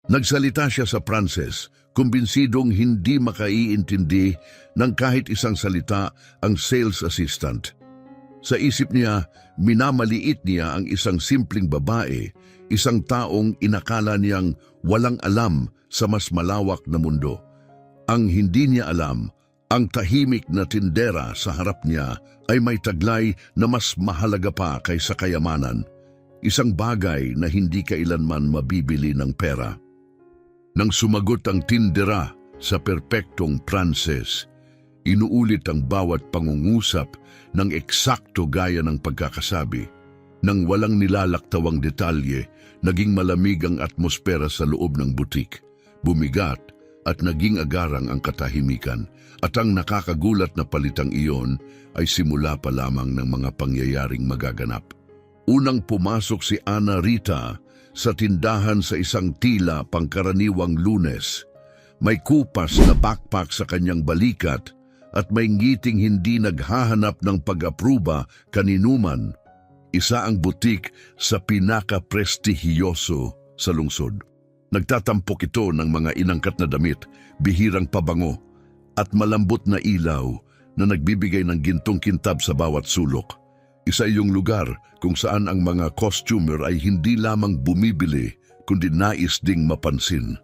Nagsalita siya sa Pranses, kumbinsidong hindi makaiintindi ng kahit isang salita ang sales assistant. Sa isip niya, minamaliit niya ang isang simpleng babae, isang taong inakala niyang walang alam sa mas malawak na mundo. Ang hindi niya alam, ang tahimik na tindera sa harap niya ay may taglay na mas mahalaga pa kaysa kayamanan, isang bagay na hindi kailanman mabibili ng pera. Nang sumagot ang tindera sa perpektong Pranses, inuulit ang bawat pangungusap ng eksakto gaya ng pagkakasabi. Nang walang nilalaktawang detalye, naging malamig ang atmosfera sa loob ng butik. Bumigat at naging agarang ang katahimikan, at ang nakakagulat na palitang iyon ay simula pa lamang ng mga pangyayaring magaganap. Unang pumasok si Ana Rita sa tindahan sa isang tila pangkaraniwang Lunes. May kupas na backpack sa kanyang balikat at may ngiting hindi naghahanap ng pag-apruba kaninuman. Isa ang butik sa pinaka-prestihiyoso sa lungsod. Nagtatampok ito ng mga inangkat na damit, bihirang pabango, at malambot na ilaw na nagbibigay ng gintong kintab sa bawat sulok. Isa yung lugar kung saan ang mga costumer ay hindi lamang bumibili, kundi nais ding mapansin.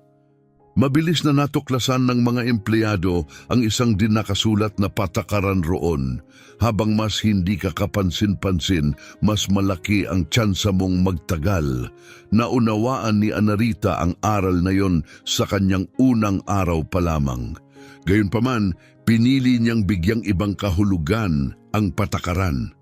Mabilis na natuklasan ng mga empleyado ang isang din nakasulat na patakaran roon. Habang mas hindi ka kapansin-pansin, mas malaki ang tsansa mong magtagal. Naunawaan ni Anarita ang aral na yon sa kanyang unang araw pa lamang. Gayunpaman, pinili niyang bigyang ibang kahulugan ang patakaran.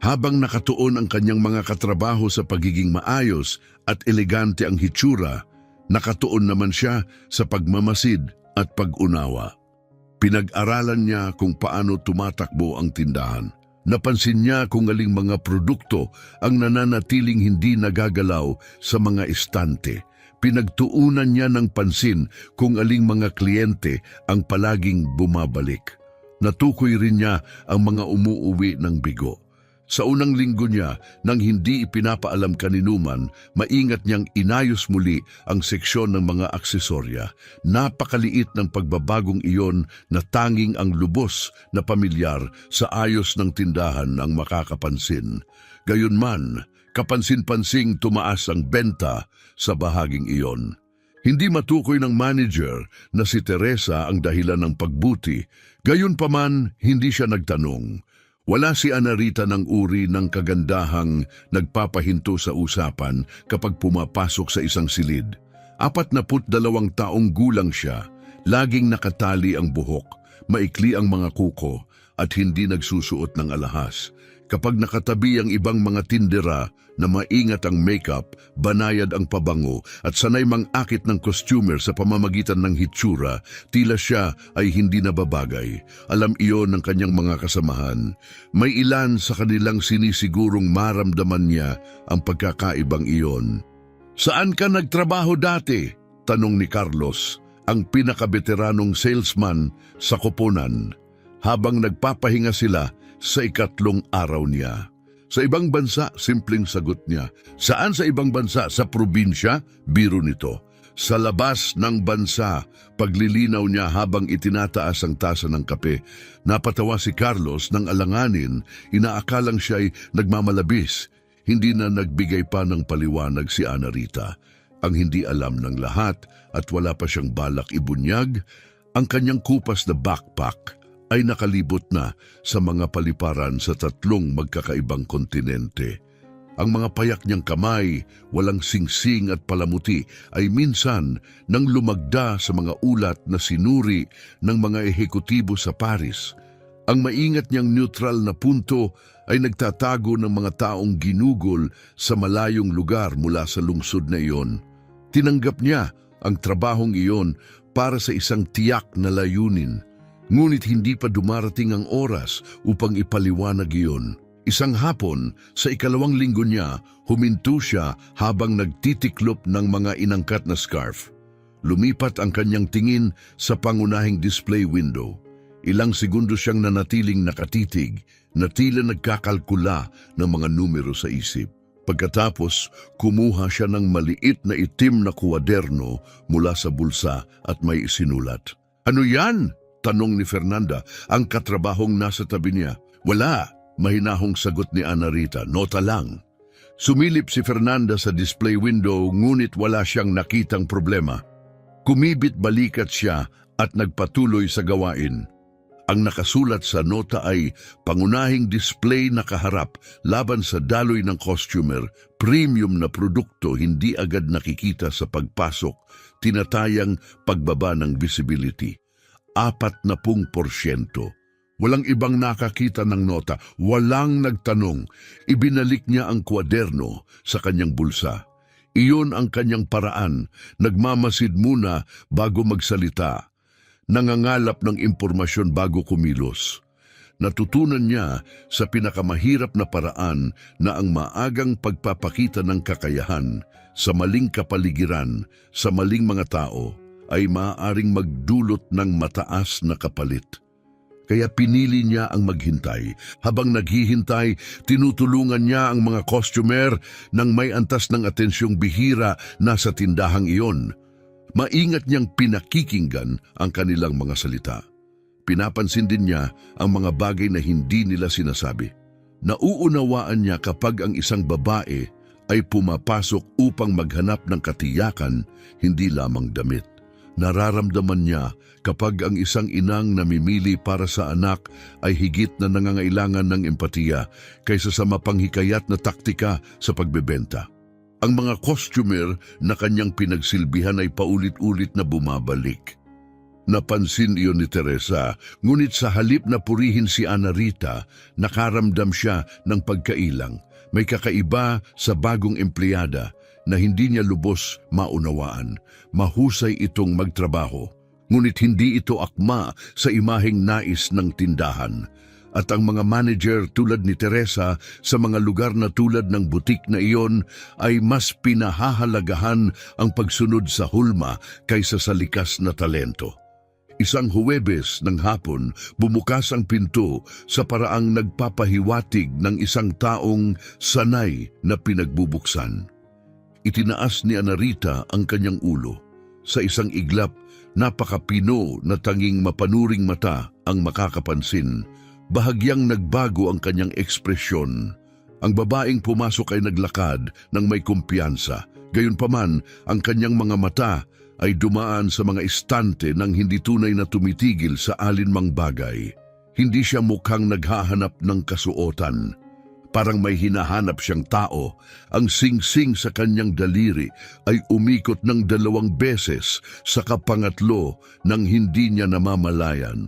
Habang nakatuon ang kanyang mga katrabaho sa pagiging maayos at elegante ang hitsura, nakatuon naman siya sa pagmamasid at pag-unawa. Pinag-aralan niya kung paano tumatakbo ang tindahan. Napansin niya kung aling mga produkto ang nananatiling hindi nagagalaw sa mga estante. Pinagtuunan niya ng pansin kung aling mga kliyente ang palaging bumabalik. Natukoy rin niya ang mga umuuwi ng bigo. Sa unang linggo niya, nang hindi ipinapaalam kaninuman, maingat niyang inayos muli ang seksyon ng mga aksesorya. Napakaliit ng pagbabagong iyon na tanging ang lubos na pamilyar sa ayos ng tindahan ang makakapansin. Gayunman, kapansin-pansing tumaas ang benta sa bahaging iyon. Hindi matukoy ng manager na si Teresa ang dahilan ng pagbuti, gayunpaman hindi siya nagtanong. Wala si Anarita ng uri ng kagandahang nagpapahinto sa usapan kapag pumapasok sa isang silid. 42 taong gulang siya, laging nakatali ang buhok, maikli ang mga kuko at hindi nagsusuot ng alahas. Kapag nakatabi ang ibang mga tindera na maingat ang makeup, banayad ang pabango at sanay mang-akit ng costumer sa pamamagitan ng hitsura, tila siya ay hindi nababagay. Alam iyon ng kanyang mga kasamahan. May ilan sa kanilang sinisigurong maramdaman niya ang pagkakaibang iyon. "Saan ka nagtrabaho dati?" tanong ni Carlos, ang pinakabeteranong salesman sa koponan, habang nagpapahinga sila sa ikatlong araw niya. "Sa ibang bansa," simpleng sagot niya. "Saan sa ibang bansa? Sa probinsya?" Biro nito. "Sa labas ng bansa," paglilinaw niya habang itinataas ang tasa ng kape. Napatawa si Carlos nang alanganin, inaakalang siya'y nagmamalabis. Hindi na nagbigay pa ng paliwanag si Anarita. Ang hindi alam ng lahat at wala pa siyang balak ibunyag, ang kanyang kupas na backpack ay nakalibot na sa mga paliparan sa 3 magkakaibang kontinente. Ang mga payak niyang kamay, walang singsing at palamuti, ay minsan nang lumagda sa mga ulat na sinuri ng mga ehekutibo sa Paris. Ang maingat niyang neutral na punto ay nagtatago ng mga taong ginugol sa malayong lugar mula sa lungsod na iyon. Tinanggap niya ang trabahong iyon para sa isang tiyak na layunin. Ngunit hindi pa dumarating ang oras upang ipaliwanag iyon. Isang hapon, sa ikalawang linggo niya, huminto siya habang nagtitiklop ng mga inangkat na scarf. Lumipat ang kanyang tingin sa pangunahing display window. Ilang segundo siyang nanatiling nakatitig, na tila nagkakalkula ng mga numero sa isip. Pagkatapos, kumuha siya ng maliit na itim na kuwaderno mula sa bulsa at may isinulat. "Ano yan?" tanong ni Fernanda, ang katrabahong nasa tabi niya. "Wala," mahinahong sagot ni Ana Rita, "nota lang." Sumilip si Fernanda sa display window ngunit wala siyang nakitang problema. Kumibit balikat siya at nagpatuloy sa gawain. Ang nakasulat sa nota ay pangunahing display na kaharap laban sa daloy ng costumer, premium na produkto hindi agad nakikita sa pagpasok, tinatayang pagbaba ng visibility. 40%. Walang ibang nakakita ng nota, walang nagtanong. Ibinalik niya ang kwaderno sa kanyang bulsa. Iyon ang kanyang paraan, nagmamasid muna bago magsalita. Nangangalap ng impormasyon bago kumilos. Natutunan niya sa pinakamahirap na paraan na ang maagang pagpapakita ng kakayahan sa maling kapaligiran, sa maling mga tao, ay maaaring magdulot ng mataas na kapalit. Kaya pinili niya ang maghintay. Habang naghihintay, tinutulungan niya ang mga costumer ng may antas ng atensyong bihira na sa tindahang iyon. Maingat niyang pinakikinggan ang kanilang mga salita. Pinapansin din niya ang mga bagay na hindi nila sinasabi. Nauunawaan niya kapag ang isang babae ay pumapasok upang maghanap ng katiyakan, hindi lamang damit. Nararamdaman niya kapag ang isang inang namimili para sa anak ay higit na nangangailangan ng empatiya kaysa sa mapanghikayat na taktika sa pagbebenta. Ang mga costumer na kanyang pinagsilbihan ay paulit-ulit na bumabalik. Napansin iyon ni Teresa, ngunit sa halip na purihin si Ana Rita, nakaramdam siya ng pagkailang. May kakaiba sa bagong empleyada na hindi niya lubos maunawaan. Mahusay itong magtrabaho, ngunit hindi ito akma sa imaheng nais ng tindahan. At ang mga manager tulad ni Teresa sa mga lugar na tulad ng butik na iyon ay mas pinahahalagahan ang pagsunod sa hulma kaysa sa likas na talento. Isang Huwebes ng hapon, bumukas ang pinto sa paraang nagpapahiwatig ng isang taong sanay na pinagbubuksan. Itinaas ni Ana Rita ang kanyang ulo. Sa isang iglap, napakapino na tanging mapanuring mata ang makakapansin. Bahagyang nagbago ang kanyang ekspresyon. Ang babaeng pumasok ay naglakad ng may kumpiyansa. Gayunpaman, ang kanyang mga mata ay dumaan sa mga istante nang hindi tunay na tumitigil sa alinmang bagay. Hindi siya mukhang naghahanap ng kasuotan. Parang may hinahanap siyang tao. Ang singsing sa kanyang daliri ay umikot ng 2 beses sa kapangatlo nang hindi niya namamalayan.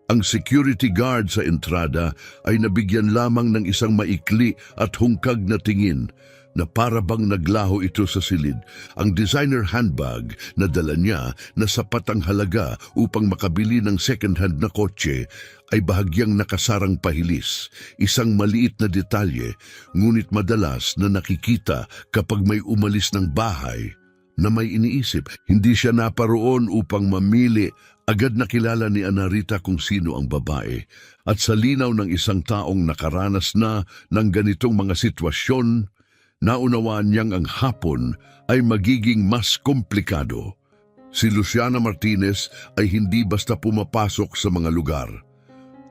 Ang security guard sa entrada ay nabigyan lamang ng isang maikli at hungkag na tingin na para bang naglaho ito sa silid. Ang designer handbag na dala niya na sapat ang halaga upang makabili ng second-hand na kotse ay bahagyang nakasarang pahilis. Isang maliit na detalye, ngunit madalas na nakikita kapag may umalis ng bahay na may iniisip. Hindi siya naparoon upang mamili. Agad nakilala ni Ana Rita kung sino ang babae at sa linaw ng isang taong nakaranas na ng ganitong mga sitwasyon, naunawaan niyang ang hapon ay magiging mas komplikado. Si Luciana Martinez ay hindi basta pumapasok sa mga lugar.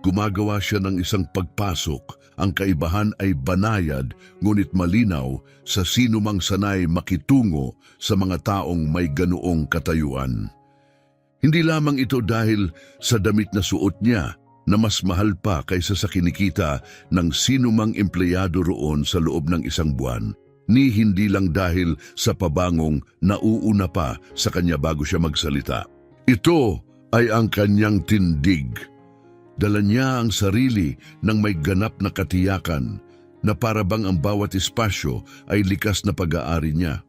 Gumagawa siya ng isang pagpasok. Ang kaibahan ay banayad ngunit malinaw sa sinumang sanay makitungo sa mga taong may ganoong katayuan. Hindi lamang ito dahil sa damit na suot niya na mas mahal pa kaysa sa kinikita ng sinumang empleyado roon sa loob ng isang buwan, ni hindi lang dahil sa pabangong nauuna pa sa kanya bago siya magsalita. Ito ay ang kanyang tindig. Dala niya ang sarili ng may ganap na katiyakan na parabang ang bawat espasyo ay likas na pag-aari niya.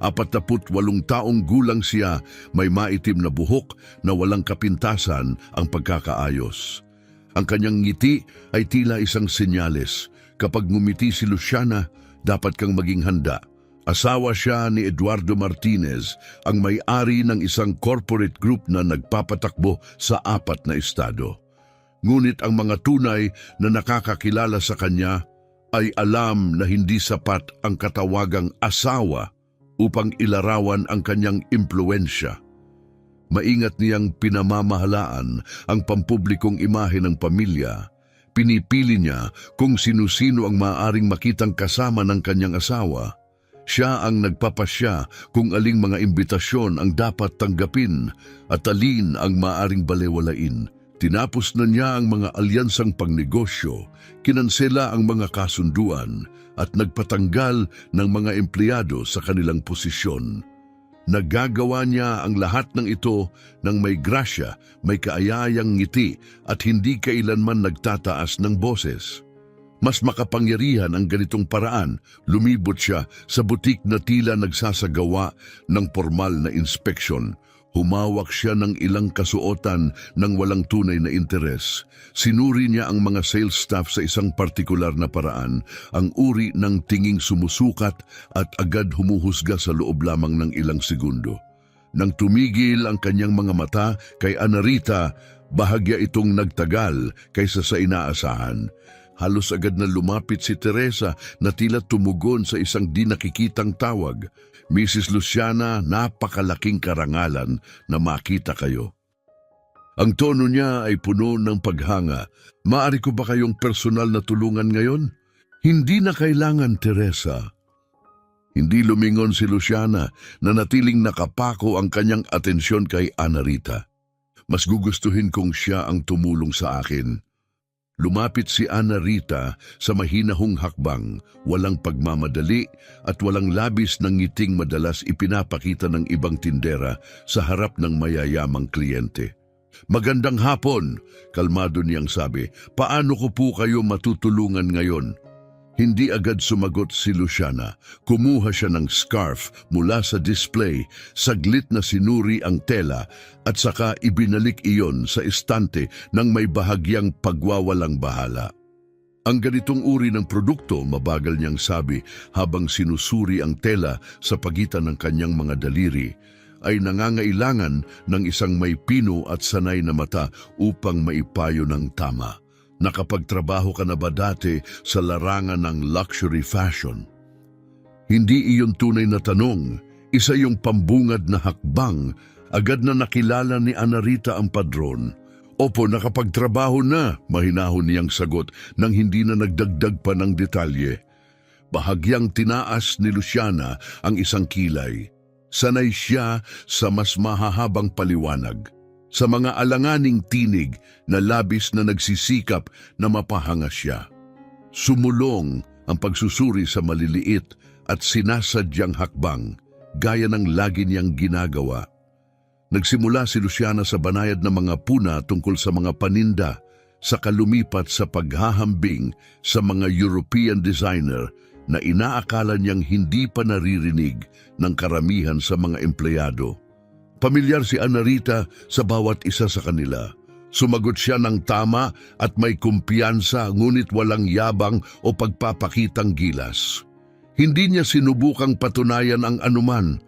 48 taong gulang siya, may maitim na buhok na walang kapintasan ang pagkakaayos. Ang kanyang ngiti ay tila isang senyales. Kapag ngumiti si Luciana, dapat kang maging handa. Asawa siya ni Eduardo Martinez, ang may-ari ng isang corporate group na nagpapatakbo sa 4 na estado. Ngunit ang mga tunay na nakakakilala sa kanya ay alam na hindi sapat ang katawagang asawa upang ilarawan ang kanyang impluensya. Maingat niyang pinamamahalaan ang pampublikong imahe ng pamilya. Pinipili niya kung sino-sino ang maaaring makitang kasama ng kanyang asawa. Siya ang nagpapasya kung aling mga imbitasyon ang dapat tanggapin at alin ang maaaring balewalain. Tinapos na niya ang mga alyansang pangnegosyo, kinansela ang mga kasunduan at nagpatanggal ng mga empleyado sa kanilang posisyon. Nagagawa niya ang lahat ng ito ng may grasya, may kaayayang ngiti at hindi kailanman nagtataas ng boses. Mas makapangyarihan ang ganitong paraan, lumibot siya sa butik na tila nagsasagawa ng formal na inspeksyon. Humawak siya ng ilang kasuotan ng walang tunay na interes. Sinuri niya ang mga sales staff sa isang partikular na paraan, ang uri ng tinging sumusukat at agad humuhusga sa loob lamang ng ilang segundo. Nang tumigil ang kanyang mga mata kay Anarita, bahagya itong nagtagal kaysa sa inaasahan. Halos agad na lumapit si Teresa na tila tumugon sa isang di nakikitang tawag. Mrs. Luciana, napakalaking karangalan na makita kayo. Ang tono niya ay puno ng paghanga. Maari ko ba kayong personal na tulungan ngayon? Hindi na kailangan, Teresa. Hindi lumingon si Luciana na natiling nakapako ang kanyang atensyon kay Anarita. Mas gugustuhin kong siya ang tumulong sa akin. Lumapit si Anarita sa mahinahong hakbang, walang pagmamadali at walang labis ng ngiting madalas ipinapakita ng ibang tindera sa harap ng mayayamang kliyente. Magandang hapon, kalmado niyang sabi. Paano ko po kayo matutulungan ngayon? Hindi agad sumagot si Luciana. Kumuha siya ng scarf mula sa display, saglit na sinuri ang tela at saka ibinalik iyon sa estante ng may bahagyang pagwawalang bahala. Ang ganitong uri ng produkto, mabagal niyang sabi habang sinusuri ang tela sa pagitan ng kanyang mga daliri, ay nangangailangan ng isang may pino at sanay na mata upang maipayo ng tama. Nakapagtrabaho ka na ba dati sa larangan ng luxury fashion? Hindi iyon tunay na tanong, isa yung pambungad na hakbang. Agad na nakilala ni Anarita ang padron. Opo, nakapagtrabaho na, mahinahon niyang sagot nang hindi na nagdagdag pa ng detalye. Bahagyang tinaas ni Luciana ang isang kilay. Sanay siya sa mas mahahabang paliwanag. Sa mga alanganing tinig na labis na nagsisikap na mapahanga siya. Sumulong ang pagsusuri sa maliliit at sinasadyang hakbang, gaya ng lagi niyang ginagawa. Nagsimula si Luciana sa banayad na mga puna tungkol sa mga paninda, sa kalumipat sa paghahambing sa mga European designer na inaakala niyang hindi pa naririnig ng karamihan sa mga empleyado. Pamilyar si Anarita sa bawat isa sa kanila. Sumagot siya ng tama at may kumpiyansa, ngunit walang yabang o pagpapakitang gilas. Hindi niya sinubukang patunayan ang anuman.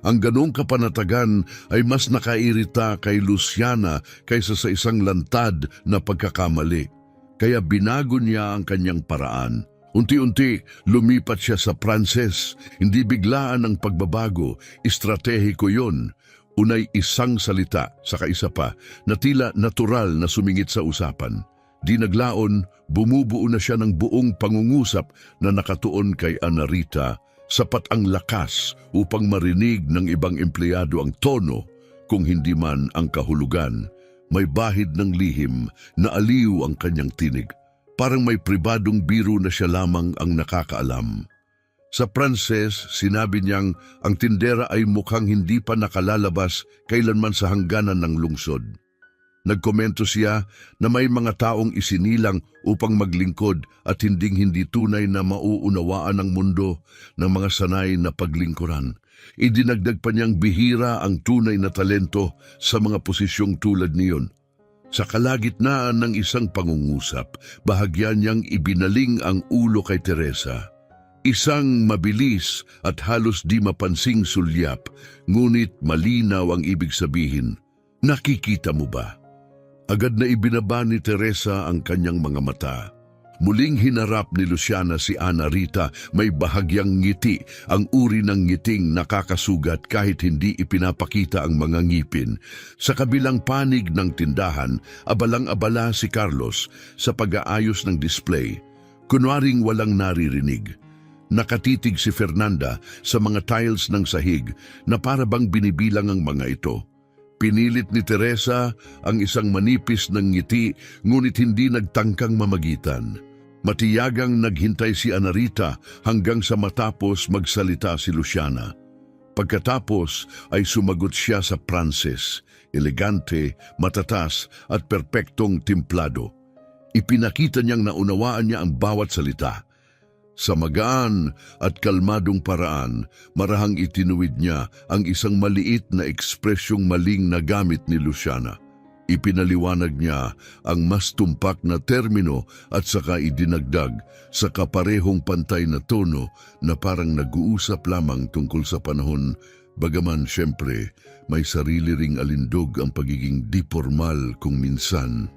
Ang ganong kapanatagan ay mas nakairita kay Luciana kaysa sa isang lantad na pagkakamali. Kaya binago niya ang kanyang paraan. Unti-unti, lumipat siya sa Pranses. Hindi biglaan ang pagbabago, estratehiko yon. Unay isang salita, saka isa pa, na tila natural na sumingit sa usapan. Di naglaon, bumubuo na siya ng buong pangungusap na nakatuon kay Anarita. Sapat ang lakas upang marinig ng ibang empleyado ang tono, kung hindi man ang kahulugan. May bahid ng lihim na aliw ang kanyang tinig. Parang may pribadong biro na siya lamang ang nakakaalam. Sa Pranses, sinabi niyang ang tindera ay mukhang hindi pa nakalalabas kailanman sa hangganan ng lungsod. Nagkomento siya na may mga taong isinilang upang maglingkod at hindi tunay na mauunawaan ng mundo ng mga sanay na paglingkuran. Idinagdag pa niyang bihira ang tunay na talento sa mga posisyong tulad niyon. Sa kalagitnaan ng isang pangungusap, bahagya niyang ibinaling ang ulo kay Teresa. Isang mabilis at halos di mapansing sulyap, ngunit malinaw ang ibig sabihin. Nakikita mo ba? Agad na ibinaba ni Teresa ang kanyang mga mata. Muling hinarap ni Luciana si Ana Rita, may bahagyang ngiti, ang uri ng ngiting nakakasugat kahit hindi ipinapakita ang mga ngipin. Sa kabilang panig ng tindahan, abalang-abala si Carlos sa pag-aayos ng display. Kunwaring walang naririnig. Nakatitig si Fernanda sa mga tiles ng sahig na para bang binibilang ang mga ito. Pinilit ni Teresa ang isang manipis ng ngiti, ngunit hindi nagtangkang mamagitan. Matiyagang naghintay si Ana Rita hanggang sa matapos magsalita si Luciana. Pagkatapos ay sumagot siya sa Pranses, elegante, matatas at perpektong timplado. Ipinakita niyang naunawaan niya ang bawat salita. Sa magaan at kalmadong paraan, marahang itinuwid niya ang isang maliit na ekspresyong maling na gamit ni Luciana. Ipinaliwanag niya ang mas tumpak na termino at saka idinagdag sa kaparehong pantay na tono na parang nag-uusap lamang tungkol sa panahon, bagaman siyempre may sarili ring alindog ang pagiging di formal kung minsan.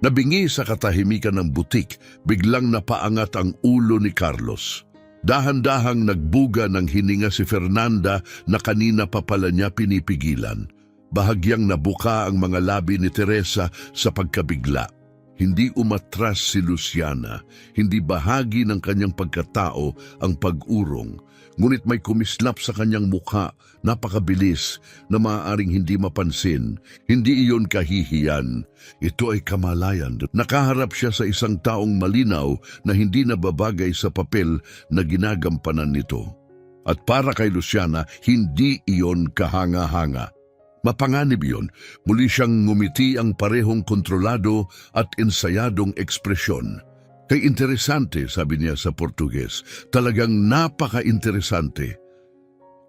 Nabingi sa katahimikan ng butik, biglang napaangat ang ulo ni Carlos. Dahan-dahang nagbuga ng hininga si Fernanda na kanina pa pala niya pinipigilan. Bahagyang nabuka ang mga labi ni Teresa sa pagkabigla. Hindi umatras si Luciana, hindi bahagi ng kanyang pagkatao ang pag-urong. Ngunit may kumislap sa kanyang mukha, napakabilis, na maaaring hindi mapansin. Hindi iyon kahihiyan. Ito ay kamalayan. Nakaharap siya sa isang taong malinaw na hindi nababagay sa papel na ginagampanan nito. At para kay Luciana, hindi iyon kahanga-hanga. Mapanganib iyon, muli siyang ngumiti ang parehong kontrolado at ensayadong ekspresyon. Kay interesante, sabi niya sa Portuges, talagang napaka-interesante.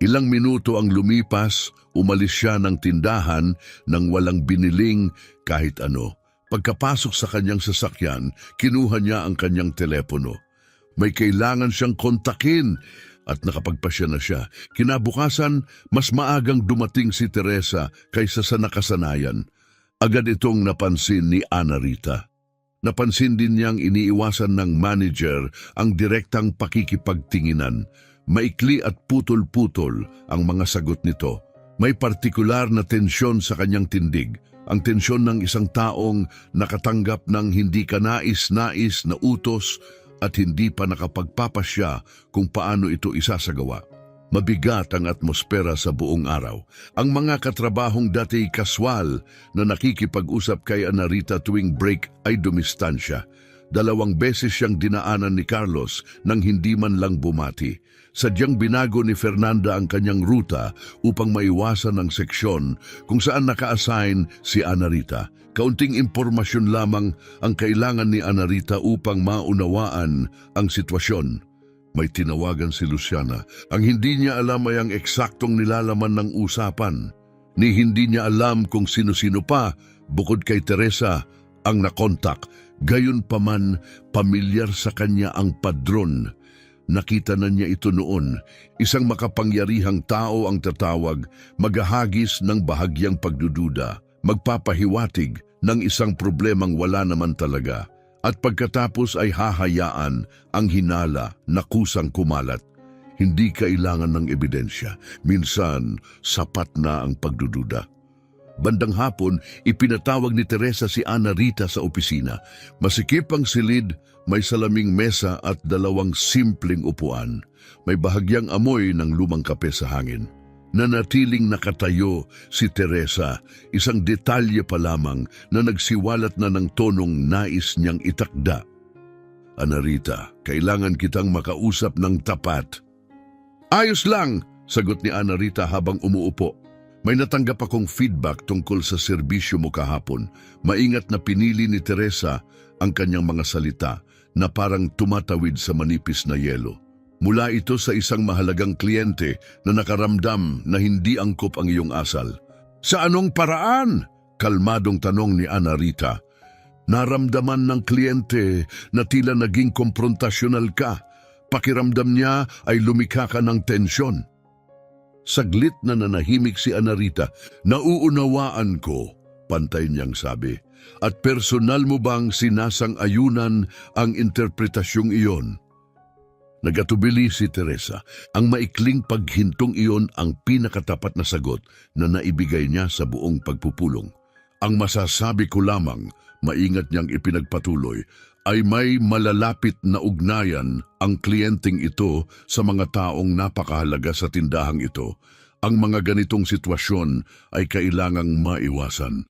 Ilang minuto ang lumipas, umalis siya ng tindahan nang walang biniling kahit ano. Pagkapasok sa kanyang sasakyan, kinuha niya ang kanyang telepono. May kailangan siyang kontakin at nakapagpasya na siya. Kinabukasan, mas maagang dumating si Teresa kaysa sa nakasanayan. Agad itong napansin ni Ana Rita. Napansin din niyang iniiwasan ng manager ang direktang pakikipagtinginan. Maikli at putol-putol ang mga sagot nito. May partikular na tensyon sa kanyang tindig. Ang tensyon ng isang taong nakatanggap ng hindi kanais-nais na utos at hindi pa nakapagpapasya kung paano ito isasagawa. Mabigat ang atmosfera sa buong araw. Ang mga katrabahong dati kaswal na nakikipag-usap kay Ana Rita tuwing break ay dumistansya. 2 beses siyang dinaanan ni Carlos nang hindi man lang bumati. Sadyang binago ni Fernanda ang kanyang ruta upang maiwasan ang seksyon kung saan naka-assign si Ana Rita. Kaunting impormasyon lamang ang kailangan ni Ana Rita upang maunawaan ang sitwasyon. May tinawagan si Luciana. Ang hindi niya alam ay ang eksaktong nilalaman ng usapan. Ni hindi niya alam kung sino-sino pa, bukod kay Teresa, ang nakontak. Gayunpaman, pamilyar sa kanya ang padron. Nakita na niya ito noon. Isang makapangyarihang tao ang tatawag, maghahagis ng bahagyang pagdududa, magpapahiwatig ng isang problemang wala naman talaga. At pagkatapos ay hahayaan ang hinala na kusang kumalat. Hindi kailangan ng ebidensya. Minsan, sapat na ang pagdududa. Bandang hapon, ipinatawag ni Teresa si Ana Rita sa opisina. Masikip ang silid, may salaming mesa at 2 simpleng upuan. May bahagyang amoy ng lumang kape sa hangin. Nanatiling nakatayo si Teresa, isang detalye pa lamang na nagsiwalat na ng tonong nais niyang itakda. Ana Rita, kailangan kitang makausap ng tapat. Ayos lang, sagot ni Ana Rita habang umuupo. May natanggap akong feedback tungkol sa serbisyo mo kahapon. Maingat na pinili ni Teresa ang kanyang mga salita na parang tumatawid sa manipis na yelo. Mula ito sa isang mahalagang kliyente na nakaramdam na hindi angkop ang iyong asal. Sa anong paraan? Kalmadong tanong ni Ana Rita. Naramdaman ng kliyente na tila naging komprontasyonal ka. Pakiramdam niya ay lumikha ka ng tensyon. Saglit na nanahimik si Ana Rita. Nauunawaan ko, pantay niyang sabi. At personal mo bang sinasang-ayunan ang interpretasyong iyon? Nagatubili si Teresa. Ang maikling paghintong iyon ang pinakatapat na sagot na naibigay niya sa buong pagpupulong. Ang masasabi ko lamang, maingat niyang ipinagpatuloy, ay may malalapit na ugnayan ang kliyenteng ito sa mga taong napakahalaga sa tindahang ito. Ang mga ganitong sitwasyon ay kailangang maiwasan.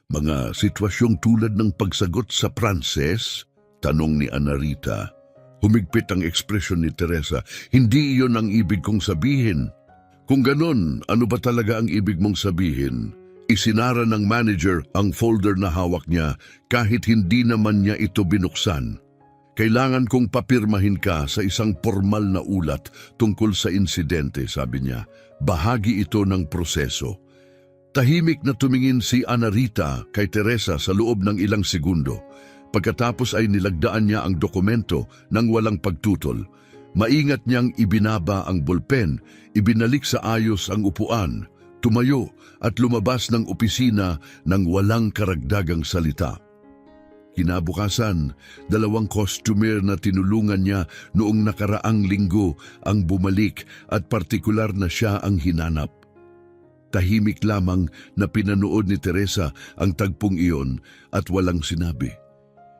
Mga sitwasyong tulad ng pagsagot sa Pranses? Tanong ni Anarita. Humigpit ang ekspresyon ni Teresa. Hindi iyon ang ibig kong sabihin. Kung ganon, ano ba talaga ang ibig mong sabihin? Isinara ng manager ang folder na hawak niya kahit hindi naman niya ito binuksan. Kailangan kong papirmahin ka sa isang formal na ulat tungkol sa insidente, sabi niya. Bahagi ito ng proseso. Tahimik na tumingin si Anarita kay Teresa sa loob ng ilang segundo. Pagkatapos ay nilagdaan niya ang dokumento nang walang pagtutol. Maingat niyang ibinaba ang bolpen, ibinalik sa ayos ang upuan, tumayo at lumabas ng opisina nang walang karagdagang salita. Kinabukasan, dalawang customer na tinulungan niya noong nakaraang linggo ang bumalik at partikular na siya ang hinanap. Tahimik lamang na pinanood ni Teresa ang tagpong iyon at walang sinabi.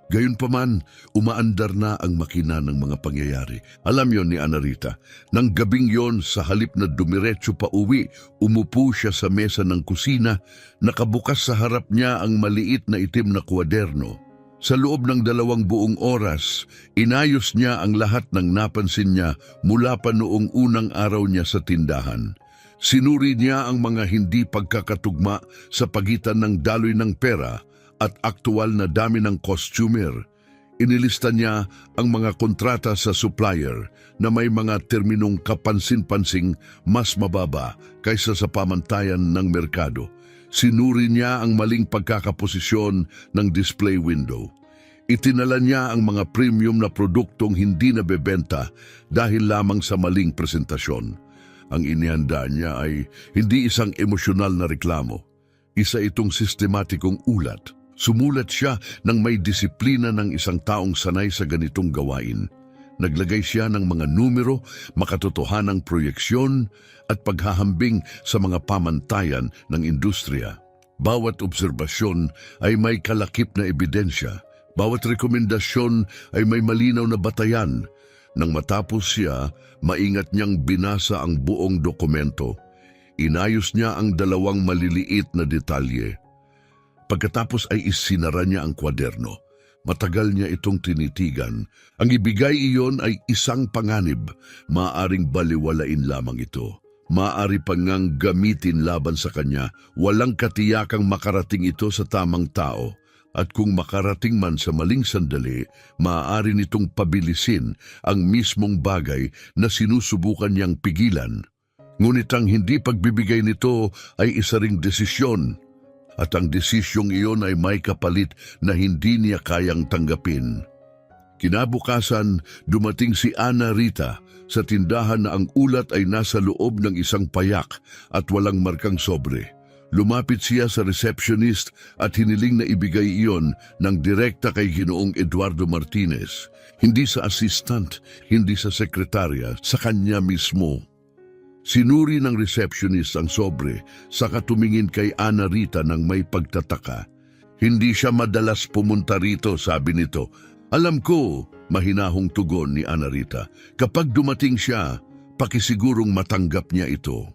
Gayunpaman, umaandar na ang makina ng mga pangyayari. Alam yon ni Anarita. Nang gabing yon, sa halip na dumiretso pa uwi, umupo siya sa mesa ng kusina, nakabukas sa harap niya ang maliit na itim na kwaderno. Sa loob ng 2 buong oras, inayos niya ang lahat ng napansin niya mula pa noong unang araw niya sa tindahan. Sinuri niya ang mga hindi pagkakatugma sa pagitan ng daloy ng pera at aktual na dami ng customer. Inilista niya ang mga kontrata sa supplier na may mga terminong kapansin-pansing mas mababa kaysa sa pamantayan ng merkado. Sinuri niya ang maling pagkakaposisyon ng display window. Itinala niya ang mga premium na produktong hindi nabebenta dahil lamang sa maling presentasyon. Ang inihanda niya ay hindi isang emosyonal na reklamo. Isa itong sistematikong ulat. Sumulat siya ng may disiplina ng isang taong sanay sa ganitong gawain. Naglagay siya ng mga numero, makatotohanang proyeksyon at paghahambing sa mga pamantayan ng industriya. Bawat obserbasyon ay may kalakip na ebidensya. Bawat rekomendasyon ay may malinaw na batayan. Nang matapos siya, maingat niyang binasa ang buong dokumento. Inayos niya ang 2 maliliit na detalye. Pagkatapos ay isinara niya ang kwaderno. Matagal niya itong tinitigan. Ang ibigay iyon ay isang panganib. Maaaring baliwalain lamang ito. Maaari pa ngang gamitin laban sa kanya. Walang katiyakang makarating ito sa tamang tao. At kung makarating man sa maling sandali, maaari nitong pabilisin ang mismong bagay na sinusubukan niyang pigilan. Ngunit ang hindi pagbibigay nito ay isa ring desisyon. At ang desisyong iyon ay may kapalit na hindi niya kayang tanggapin. Kinabukasan, dumating si Anarita sa tindahan na ang ulat ay nasa loob ng isang payak at walang markang sobre. Lumapit siya sa receptionist at hiniling na ibigay iyon ng direkta kay Ginoong Eduardo Martinez. Hindi sa assistant, hindi sa sekretarya, sa kanya mismo. Sinuri ng receptionist ang sobre, saka tumingin kay Anarita ng may pagtataka. Hindi siya madalas pumunta rito, sabi nito. Alam ko, mahinahong tugon ni Anarita. Kapag dumating siya, pakisigurong matanggap niya ito.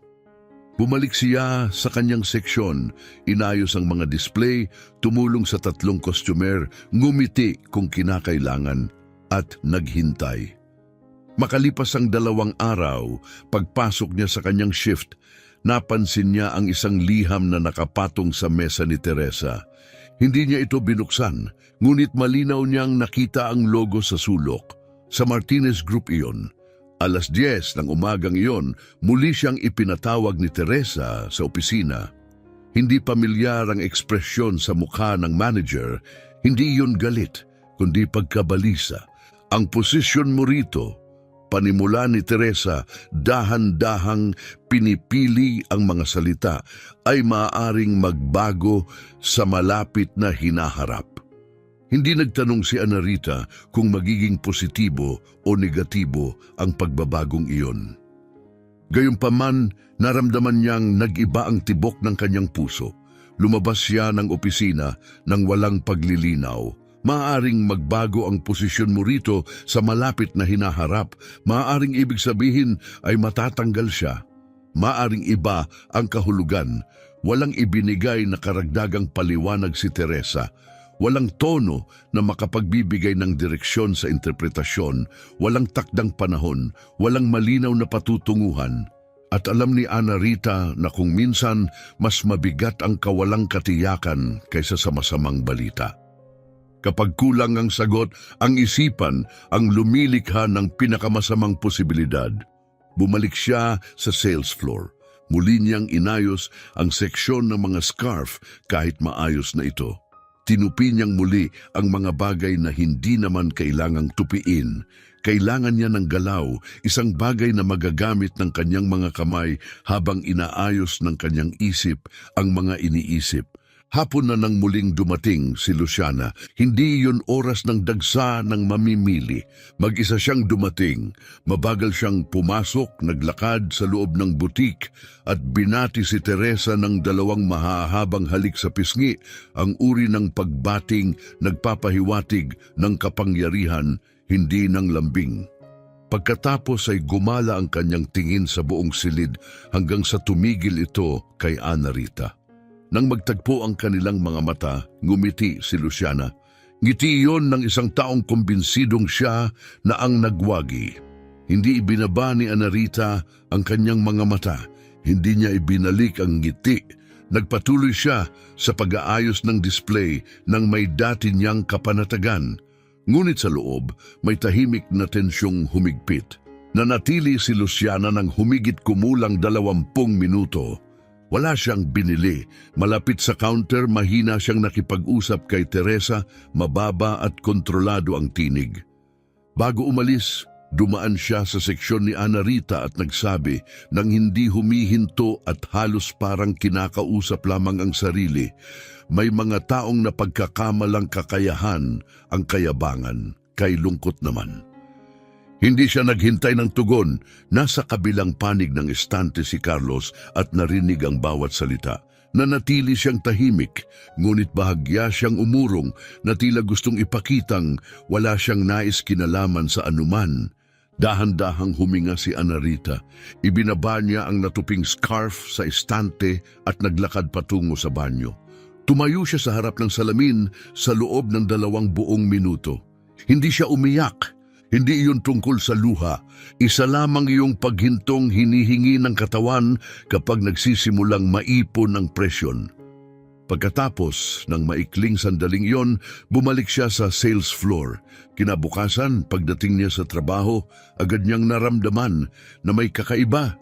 Bumalik siya sa kanyang seksyon, inayos ang mga display, tumulong sa 3 customer, ngumiti kung kinakailangan, at naghintay. Makalipas ang 2 araw, pagpasok niya sa kanyang shift, napansin niya ang isang liham na nakapatong sa mesa ni Teresa. Hindi niya ito binuksan, ngunit malinaw niyang nakita ang logo sa sulok. Sa Martinez Group iyon. 10:00 ng umagang iyon, muli siyang ipinatawag ni Teresa sa opisina. Hindi pamilyar ang ekspresyon sa mukha ng manager, hindi iyon galit, kundi pagkabalisa. Ang posisyon mo rito, panimula ni Teresa, dahan-dahang pinipili ang mga salita, ay maaaring magbago sa malapit na hinaharap. Hindi nagtanong si Ana Rita kung magiging positibo o negatibo ang pagbabagong iyon. Gayunpaman, naramdaman niyang nag-iba ang tibok ng kanyang puso. Lumabas siya ng opisina nang walang paglilinaw. Maaaring magbago ang posisyon mo rito sa malapit na hinaharap. Maaaring ibig sabihin ay matatanggal siya. Maaaring iba ang kahulugan. Walang ibinigay na karagdagang paliwanag si Teresa. Walang tono na makapagbibigay ng direksyon sa interpretasyon. Walang takdang panahon. Walang malinaw na patutunguhan. At alam ni Ana Rita na kung minsan mas mabigat ang kawalang katiyakan kaysa sa masamang balita. Kapag kulang ang sagot, ang isipan ang lumilikha ng pinakamasamang posibilidad. Bumalik siya sa sales floor. Muli niyang inayos ang seksyon ng mga scarf kahit maayos na ito. Tinupi niyang muli ang mga bagay na hindi naman kailangang tupiin. Kailangan niya ng galaw, isang bagay na magagamit ng kanyang mga kamay habang inaayos ng kanyang isip ang mga iniisip. Hapon na nang muling dumating si Luciana. Hindi iyon oras ng dagsa ng mamimili. Mag-isa siyang dumating. Mabagal siyang pumasok, naglakad sa loob ng butik at binati si Teresa ng dalawang mahahabang halik sa pisngi, ang uri ng pagbating nagpapahiwatig ng kapangyarihan, hindi ng lambing. Pagkatapos ay gumala ang kanyang tingin sa buong silid hanggang sa tumigil ito kay Ana Rita. Nang magtagpo ang kanilang mga mata, ngumiti si Luciana. Ngiti iyon ng isang taong kumbinsidong siya na ang nagwagi. Hindi ibinaba ni Ana Rita ang kanyang mga mata. Hindi niya ibinalik ang ngiti. Nagpatuloy siya sa pag-aayos ng display ng may dati niyang kapanatagan. Ngunit sa loob, may tahimik na tensyong humigpit. Nanatili si Luciana ng humigit kumulang 20 minuto. Wala siyang binili. Malapit sa counter, mahina siyang nakipag-usap kay Teresa, mababa at kontrolado ang tinig. Bago umalis, dumaan siya sa seksyon ni Ana Rita at nagsabi nang hindi humihinto at halos parang kinakausap lamang ang sarili. May mga taong napagkakamalang kakayahan ang kayabangan, kay lungkot naman. Hindi siya naghintay ng tugon. Nasa kabilang panig ng estante si Carlos at narinig ang bawat salita. Nanatili siyang tahimik, ngunit bahagya siyang umurong na tila gustong ipakitang wala siyang nais kinalaman sa anuman. Dahan-dahang huminga si Ana Rita. Ibinaba niya ang natuping scarf sa estante at naglakad patungo sa banyo. Tumayo siya sa harap ng salamin sa loob ng 2 buong minuto. Hindi siya umiyak. Hindi iyon tungkol sa luha. Isa lamang iyong paghintong hinihingi ng katawan kapag nagsisimulang maipon ng presyon. Pagkatapos ng maikling sandaling iyon, bumalik siya sa sales floor. Kinabukasan, pagdating niya sa trabaho, agad niyang naramdaman na may kakaiba.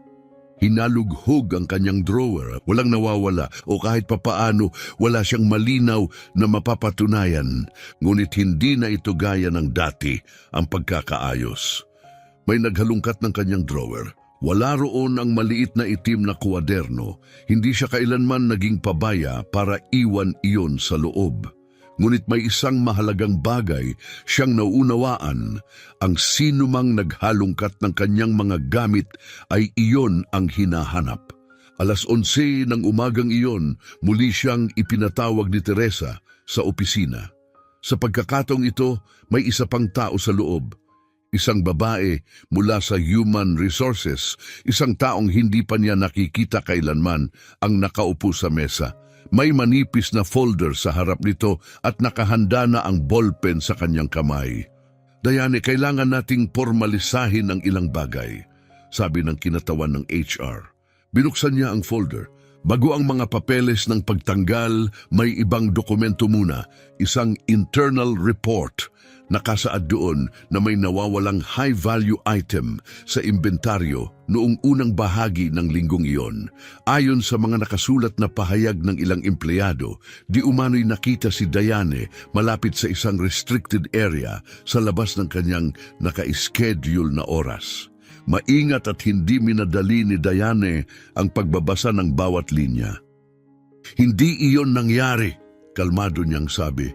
Hinalughog ang kanyang drawer, walang nawawala o kahit papaano wala siyang malinaw na mapapatunayan. Ngunit hindi na ito gaya ng dati ang pagkakaayos. May naghalungkat ng kanyang drawer. Wala roon ang maliit na itim na kwaderno. Hindi siya kailanman naging pabaya para iwan iyon sa loob. Ngunit may isang mahalagang bagay siyang naunawaan. Ang sinumang naghalungkat ng kanyang mga gamit ay iyon ang hinahanap. 11:00 ng umagang iyon, muli siyang ipinatawag ni Teresa sa opisina. Sa pagkakataong ito, may isa pang tao sa loob. Isang babae mula sa Human Resources, isang taong hindi pa niya nakikita kailanman ang nakaupo sa mesa. May manipis na folder sa harap nito at nakahanda na ang ballpen sa kanyang kamay. Diane, kailangan nating formalisahin ang ilang bagay, sabi ng kinatawan ng HR. Binuksan niya ang folder. Bago ang mga papeles ng pagtanggal, may ibang dokumento muna, isang internal report. Nakasaad doon na may nawawalang high-value item sa inventaryo noong unang bahagi ng linggong iyon. Ayon sa mga nakasulat na pahayag ng ilang empleyado, di umano'y nakita si Diane malapit sa isang restricted area sa labas ng kanyang naka-schedule na oras. Maingat at hindi minadali ni Diane ang pagbabasa ng bawat linya. Hindi iyon nangyari, kalmado niyang sabi.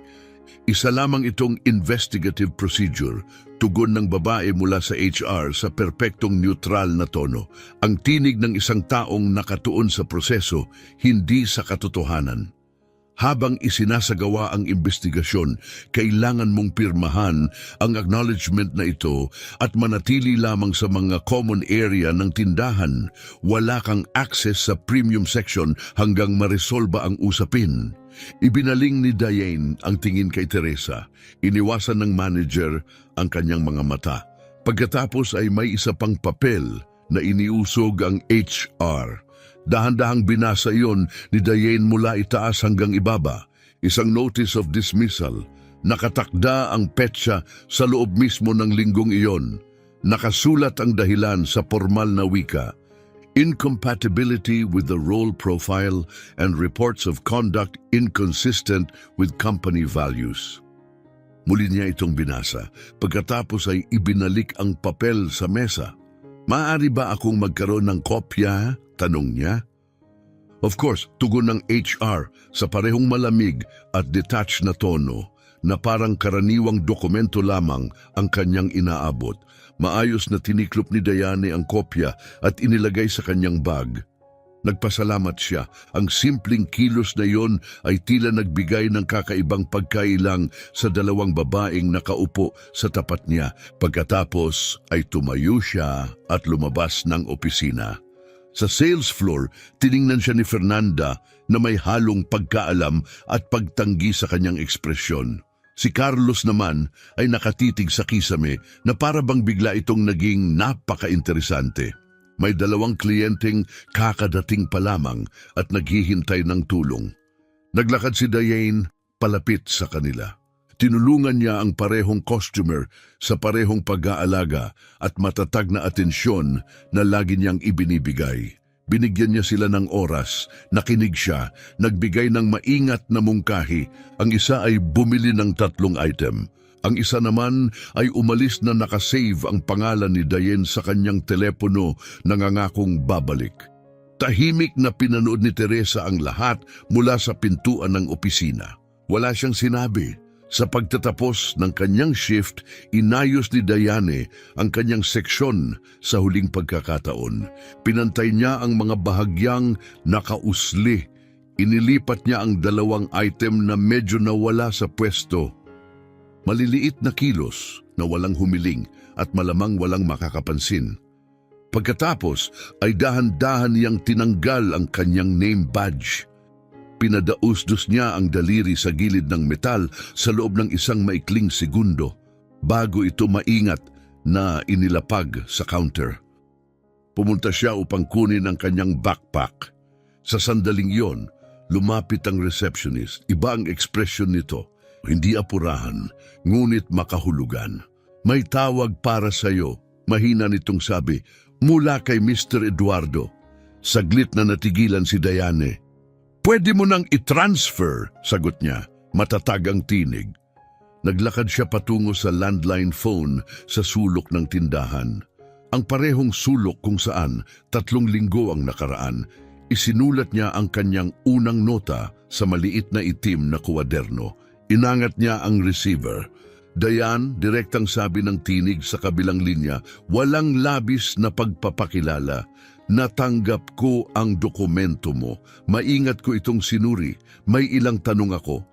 Isa lamang itong investigative procedure, tugon ng babae mula sa HR sa perpektong neutral na tono. Ang tinig ng isang taong nakatuon sa proseso, hindi sa katotohanan. Habang isinasagawa ang investigasyon, kailangan mong pirmahan ang acknowledgement na ito at manatili lamang sa mga common area ng tindahan. Wala kang access sa premium section hanggang maresolba ang usapin. Ibinaling ni Diane ang tingin kay Teresa. Iniwasan ng manager ang kanyang mga mata. Pagkatapos ay may isa pang papel na iniusog ang HR. Dahan-dahang binasa iyon ni Diane mula itaas hanggang ibaba. Isang notice of dismissal. Nakatakda ang petsa sa loob mismo ng linggong iyon. Nakasulat ang dahilan sa formal na wika. Incompatibility with the role profile and reports of conduct inconsistent with company values. Muli niya itong binasa. Pagkatapos ay ibinalik ang papel sa mesa. Maaari ba akong magkaroon ng kopya? Tanong niya. Of course, tugon ng HR sa parehong malamig at detached na tono na parang karaniwang dokumento lamang ang kanyang inaabot. Maayos na tiniklop ni Diane ang kopya at inilagay sa kanyang bag. Nagpasalamat siya. Ang simpleng kilos na yon ay tila nagbigay ng kakaibang pagkailang sa dalawang babaeng nakaupo sa tapat niya. Pagkatapos ay tumayo siya at lumabas ng opisina. Sa sales floor, tiningnan siya ni Fernanda na may halong pagkaalam at pagtanggi sa kanyang ekspresyon. Si Carlos naman ay nakatitig sa kisame na para bang bigla itong naging napaka-interesante. May dalawang kliyenteng kakadating pa lamang at naghihintay ng tulong. Naglakad si Diane palapit sa kanila. Tinulungan niya ang parehong customer sa parehong pag-aalaga at matatag na atensyon na lagi niyang ibinibigay. Binigyan niya sila ng oras, nakinig siya, nagbigay ng maingat na mungkahi. Ang isa ay bumili ng 3 item. Ang isa naman ay umalis na nakasave ang pangalan ni Diane sa kanyang telepono, nangangakong babalik. Tahimik na pinanood ni Teresa ang lahat mula sa pintuan ng opisina. Wala siyang sinabi. Sa pagtatapos ng kanyang shift, inayos ni Diane ang kanyang seksyon sa huling pagkakataon. Pinantay niya ang mga bahagyang nakausli. Inilipat niya ang 2 item na medyo nawala sa pwesto. Maliliit na kilos na walang humiling at malamang walang makakapansin. Pagkatapos ay dahan-dahan niyang tinanggal ang kanyang name badge. Pinadausdos niya ang daliri sa gilid ng metal sa loob ng isang maikling segundo bago ito maingat na inilapag sa counter. Pumunta siya upang kunin ang kanyang backpack. Sa sandaling iyon, lumapit ang receptionist. Iba ang ekspresyon nito. Hindi apurahan, ngunit makahulugan. May tawag para sa iyo, mahina nitong sabi, mula kay Mr. Eduardo. Saglit na natigilan si Diane. Pwede mo nang i-transfer, sagot niya, matatag ang tinig. Naglakad siya patungo sa landline phone sa sulok ng tindahan. Ang parehong sulok kung saan 3 linggo ang nakaraan, isinulat niya ang kanyang unang nota sa maliit na itim na kuwaderno. Inangat niya ang receiver. Diane, direktang sabi ng tinig sa kabilang linya, walang labis na pagpapakilala. Natanggap ko ang dokumento mo. Maingat ko itong sinuri. May ilang tanong ako.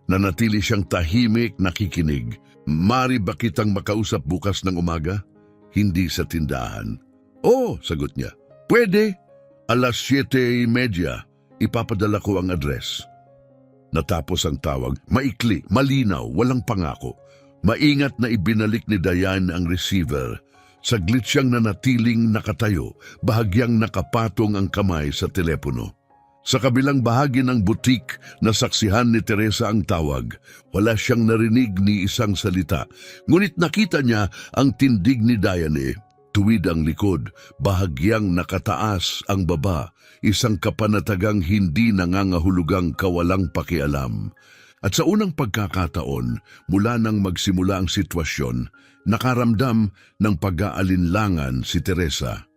Nanatili siyang tahimik, nakikinig. Mari ba kitang makausap bukas ng umaga? Hindi sa tindahan. Oo, sagot niya. Pwede. 7:30. Ipapadala ko ang address. Natapos ang tawag. Maikli, malinaw, walang pangako. Maingat na ibinalik ni Diane ang receiver. Saglit siyang nanatiling nakatayo, bahagyang nakapatong ang kamay sa telepono. Sa kabilang bahagi ng butik na saksihan ni Teresa ang tawag, wala siyang narinig ni isang salita. Ngunit nakita niya ang tindig ni Diane. Tuwid ang likod, bahagyang nakataas ang baba, isang kapanatagang hindi nangangahulugang kawalang pakialam. At sa unang pagkakataon, mula nang magsimula ang sitwasyon, nakaramdam ng pag-aalinlangan si Teresa.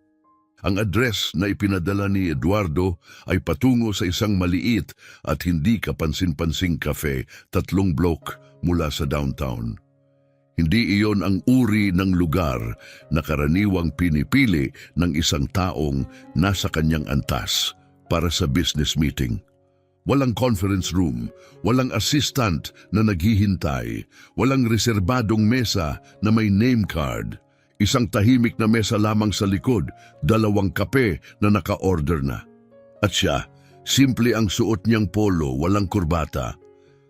Ang address na ipinadala ni Eduardo ay patungo sa isang maliit at hindi kapansin-pansing cafe 3 blok mula sa downtown. Hindi iyon ang uri ng lugar na karaniwang pinipili ng isang taong nasa kanyang antas para sa business meeting. Walang conference room, walang assistant na naghihintay, walang reserbadong mesa na may name card. Isang tahimik na mesa lamang sa likod, 2 kape na naka-order na. At siya, simple ang suot niyang polo, walang kurbata.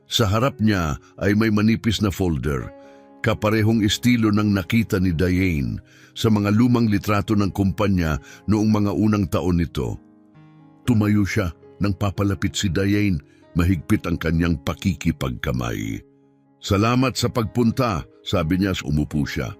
Sa harap niya ay may manipis na folder, kaparehong estilo ng nakita ni Diane sa mga lumang litrato ng kumpanya noong mga unang taon nito. Tumayo siya nang papalapit si Diane, mahigpit ang kanyang pakikipagkamay. Salamat sa pagpunta, sabi niya, umupo siya.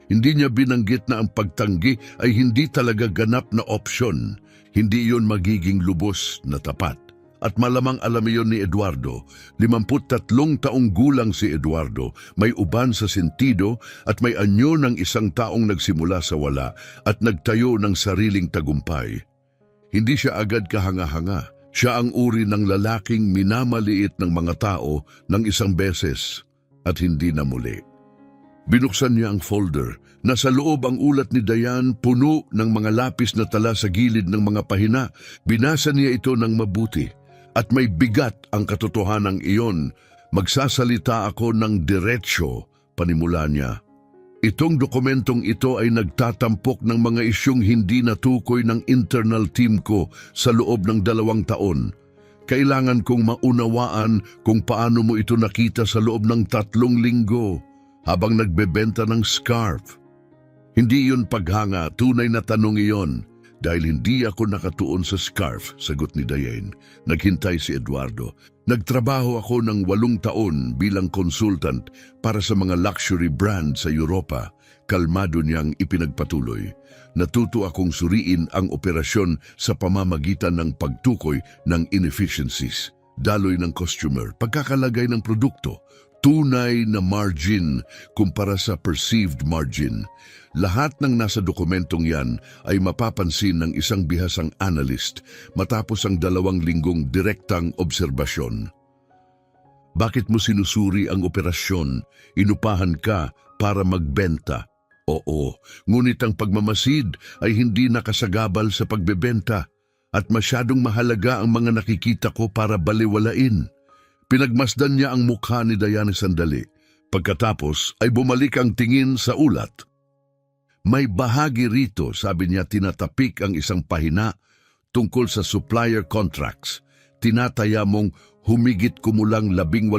Hindi niya binanggit na ang pagtanggi ay hindi talaga ganap na opsyon. Hindi iyon magiging lubos na tapat. At malamang alam iyon ni Eduardo. 53 taong gulang si Eduardo, may uban sa sentido at may anyo ng isang taong nagsimula sa wala at nagtayo ng sariling tagumpay. Hindi siya agad kahanga-hanga. Siya ang uri ng lalaking minamaliit ng mga tao ng isang beses at hindi na muli. Binuksan niya ang folder. Nasa loob ang ulat ni Diane, puno ng mga lapis na tala sa gilid ng mga pahina. Binasa niya ito ng mabuti. At may bigat ang katotohanan iyon. Magsasalita ako ng diretsyo, panimula niya. Itong dokumentong ito ay nagtatampok ng mga isyong hindi natukoy ng internal team ko sa loob ng 2 taon. Kailangan kong maunawaan kung paano mo ito nakita sa loob ng 3 linggo habang nagbebenta ng scarf. Hindi iyon paghanga, tunay na tanong iyon. Dahil hindi ako nakatuon sa scarf, sagot ni Diane. Naghintay si Eduardo. Nagtrabaho ako ng 8 taon bilang consultant para sa mga luxury brand sa Europa. Kalmado niyang ipinagpatuloy. Natuto akong suriin ang operasyon sa pamamagitan ng pagtukoy ng inefficiencies, daloy ng customer, pagkakalagay ng produkto, tunay na margin kumpara sa perceived margin. Lahat ng nasa dokumentong yan ay mapapansin ng isang bihasang analyst matapos ang 2 linggong direktang obserbasyon. Bakit mo sinusuri ang operasyon? Inupahan ka para magbenta. Oo, ngunit ang pagmamasid ay hindi nakasagabal sa pagbebenta at masyadong mahalaga ang mga nakikita ko para baliwalain. Pinagmasdan niya ang mukha ni Diane sandali. Pagkatapos ay bumalik ang tingin sa ulat. May bahagi rito, sabi niya, tinatapik ang isang pahina tungkol sa supplier contracts. Tinataya mong humigit kumulang 18%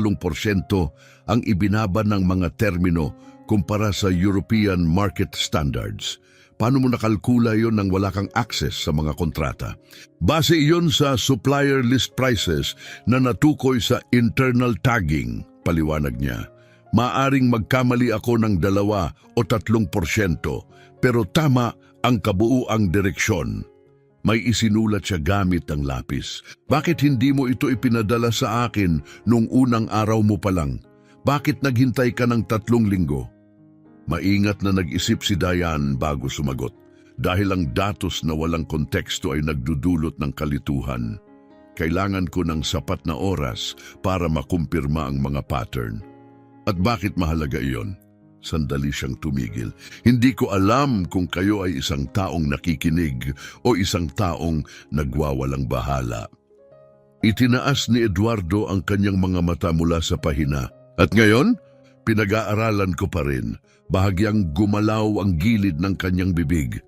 ang ibinaba ng mga termino kumpara sa European market standards. Paano mo nakalkula yon nang wala kang access sa mga kontrata? Base iyon sa supplier list prices na natukoy sa internal tagging, paliwanag niya. Maaring magkamali ako ng 2 o 3%, pero tama ang kabuuang direksyon. May isinulat siya gamit ang lapis. Bakit hindi mo ito ipinadala sa akin nung unang araw mo pa lang? Bakit naghintay ka ng 3 linggo? Maingat na nag-isip si Diane bago sumagot. Dahil ang datos na walang konteksto ay nagdudulot ng kalituhan. Kailangan ko ng sapat na oras para makumpirma ang mga pattern. At bakit mahalaga iyon? Sandali siyang tumigil. Hindi ko alam kung kayo ay isang taong nakikinig o isang taong nagwawalang bahala. Itinaas ni Eduardo ang kanyang mga mata mula sa pahina. At ngayon, pinag-aaralan ko pa rin. Bahagyang gumalaw ang gilid ng kanyang bibig.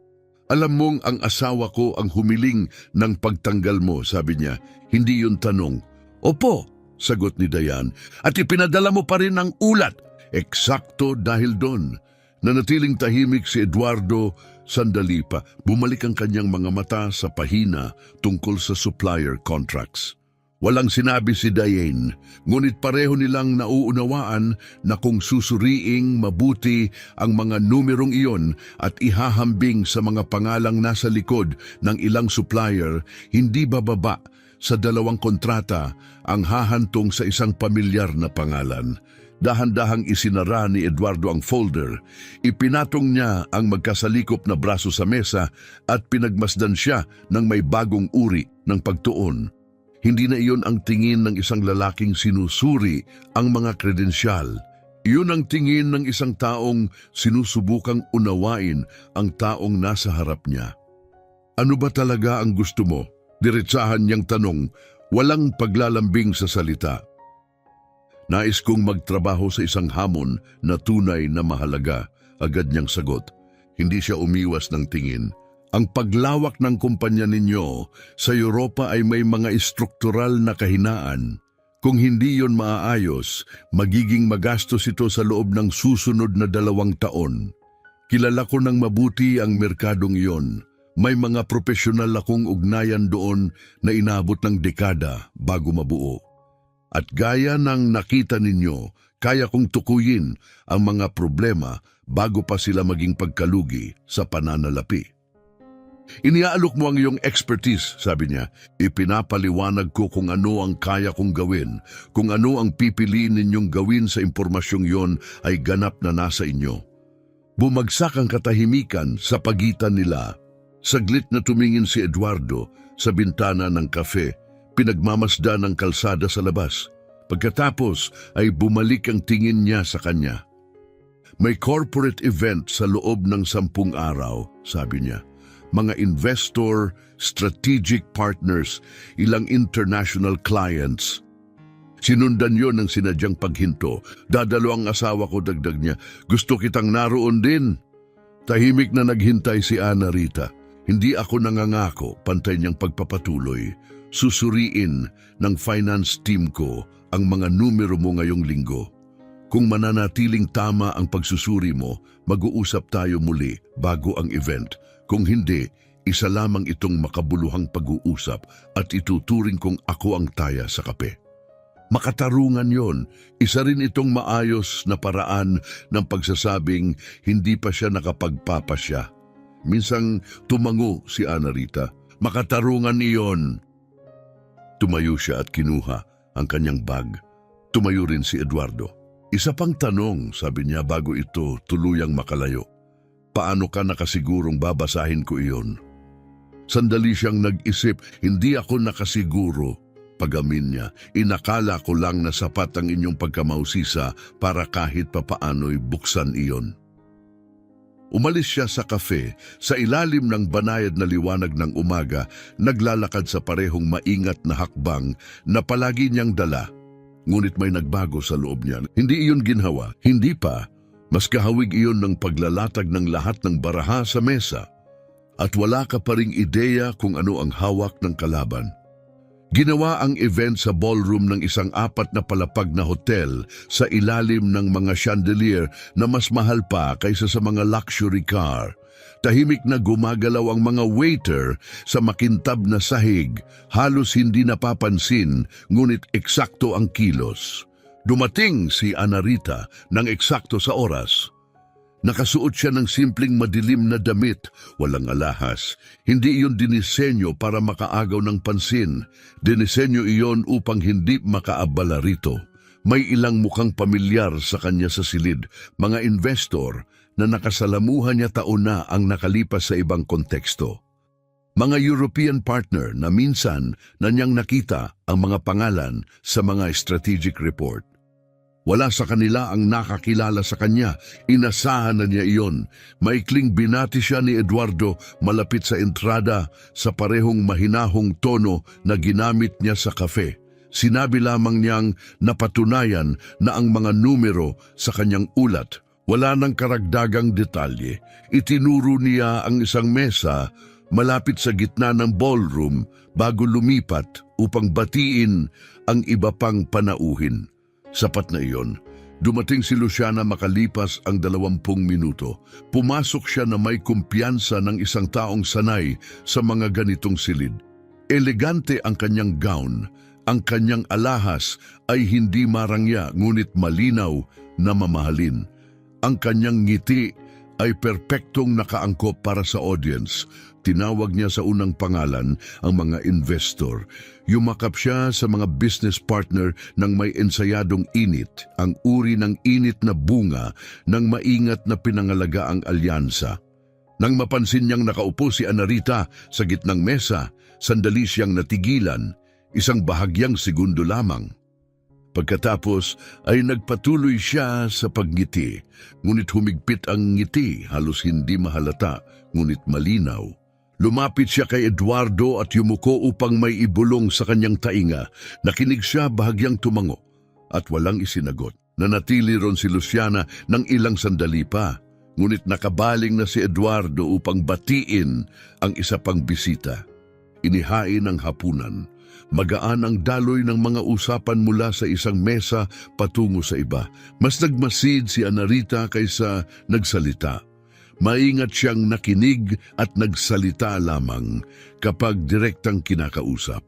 Alam mong ang asawa ko ang humiling ng pagtanggal mo, sabi niya. Hindi yun tanong. Opo, sagot ni Diane. At ipinadala mo pa rin ang ulat. Eksakto dahil doon. Nanatiling tahimik si Eduardo, Sandali pa, bumalik ang kanyang mga mata sa pahina tungkol sa supplier contracts. Walang sinabi si Diane, ngunit pareho nilang nauunawaan na kung susuriing mabuti ang mga numerong iyon at ihahambing sa mga pangalang nasa likod ng ilang supplier, hindi bababa sa 2 kontrata ang hahantong sa isang pamilyar na pangalan. Dahan-dahang isinara ni Eduardo ang folder. Ipinatong niya ang magkasalikop na braso sa mesa at pinagmasdan siya ng may bagong uri ng pagtuon. Hindi na iyon ang tingin ng isang lalaking sinusuri ang mga kredensyal. Iyon ang tingin ng isang taong sinusubukang unawain ang taong nasa harap niya. Ano ba talaga ang gusto mo? Diretsahan niyang tanong, walang paglalambing sa salita. Nais kong magtrabaho sa isang hamon na tunay na mahalaga, agad niyang sagot. Hindi siya umiwas ng tingin. Ang paglawak ng kumpanya ninyo sa Europa ay may mga istruktural na kahinaan. Kung hindi yon maaayos, magiging magastos ito sa loob ng susunod na 2 taon. Kilala ko ng mabuti ang merkadong iyon. May mga profesional akong ugnayan doon na inabot ng dekada bago mabuo. At gaya ng nakita ninyo, kaya kong tukuyin ang mga problema bago pa sila maging pagkalugi sa pananalapi. Iniaalok mo ang iyong expertise, sabi niya. Ipinapaliwanag ko kung ano ang kaya kong gawin, kung ano ang pipiliin ninyong gawin sa impormasyong yon ay ganap na nasa inyo. Bumagsak ang katahimikan sa pagitan nila. Saglit na tumingin si Eduardo sa bintana ng kafe, pinagmamasdan ng kalsada sa labas. Pagkatapos ay bumalik ang tingin niya sa kanya. May corporate event sa loob ng 10 araw, sabi niya. Mga investor, strategic partners, ilang international clients. Sinundan yon ng sinadyang paghinto. Dadalo ang asawa ko, dagdag niya. Gusto kitang naroon din. Tahimik na naghintay si Ana Rita. Hindi ako nangangako, pantay niyang pagpapatuloy. Susuriin ng finance team ko ang mga numero mo ngayong linggo. Kung mananatiling tama ang pagsusuri mo, mag-uusap tayo muli bago ang event. Kung hindi, isa lamang itong makabuluhang pag-uusap at ituturing kong ako ang taya sa kape. Makatarungan yon. Isa rin itong maayos na paraan ng pagsasabing hindi pa siya nakapagpapasya. Minsang tumango si Ana Rita. Makatarungan iyon. Tumayo siya at kinuha ang kanyang bag. Tumayo rin si Eduardo. Isa pang tanong, sabi niya bago ito tuluyang makalayo. Paano ka nakasigurong babasahin ko iyon? Sandali siyang nag-isip, hindi ako nakasiguro. Pagamin niya, inakala ko lang na sapat ang inyong pagkamausisa para kahit papaano'y buksan iyon. Umalis siya sa kafe, sa ilalim ng banayad na liwanag ng umaga, naglalakad sa parehong maingat na hakbang na palagi niyang dala. Ngunit may nagbago sa loob niya. Hindi iyon ginhawa, hindi pa. Mas kahawig iyon ng paglalatag ng lahat ng baraha sa mesa. At wala ka pa ring ideya kung ano ang hawak ng kalaban. Ginawa ang event sa ballroom ng isang 4 na palapag na hotel sa ilalim ng mga chandelier na mas mahal pa kaysa sa mga luxury car. Tahimik na gumagalaw ang mga waiter sa makintab na sahig, halos hindi napapansin, ngunit eksakto ang kilos. Dumating si Ana Rita ng eksakto sa oras. Nakasuot siya ng simpleng madilim na damit, walang alahas. Hindi iyon dinisenyo para makaagaw ng pansin. Dinisenyo iyon upang hindi makaabala rito. May ilang mukhang pamilyar sa kanya sa silid, mga investor na nakasalamuhan niya taon na ang nakalipas sa ibang konteksto. Mga European partner na minsan na niyang nakita ang mga pangalan sa mga strategic report. Wala sa kanila ang nakakilala sa kanya, inasahan na niya iyon. Maikling binati siya ni Eduardo malapit sa entrada sa parehong mahinahong tono na ginamit niya sa kafe. Sinabi lamang niyang napatunayan na ang mga numero sa kanyang ulat, wala nang karagdagang detalye. Itinuro niya ang isang mesa malapit sa gitna ng ballroom bago lumipat upang batiin ang iba pang panauhin. Sapat na iyon. Dumating si Luciana makalipas ang 20 minuto. Pumasok siya na may kumpiyansa ng isang taong sanay sa mga ganitong silid. Elegante ang kanyang gown, ang kanyang alahas ay hindi marangya ngunit malinaw na mamahalin. Ang kanyang ngiti ay perpektong nakaangkop para sa audience. Tinawag niya sa unang pangalan ang mga investor. Yumakap siya sa mga business partner ng may ensayadong init, ang uri ng init na bunga ng maingat na pinangalagaang alyansa. Nang mapansin niyang nakaupo si Anarita sa gitnang mesa, sandali siyang natigilan, isang bahagyang segundo lamang. Pagkatapos ay nagpatuloy siya sa pagngiti, ngunit humigpit ang ngiti, halos hindi mahalata, ngunit malinaw. Lumapit siya kay Eduardo at yumuko upang may ibulong sa kanyang tainga. Nakinig siya bahagyang tumango at walang isinagot. Nanatili ron si Luciana ng ilang sandali pa, ngunit nakabaling na si Eduardo upang batiin ang isa pang bisita. Inihain ang hapunan. Magaan ang daloy ng mga usapan mula sa isang mesa patungo sa iba. Mas nagmasid si Anarita kaysa nagsalita. Maingat siyang nakinig at nagsalita lamang kapag direktang kinakausap.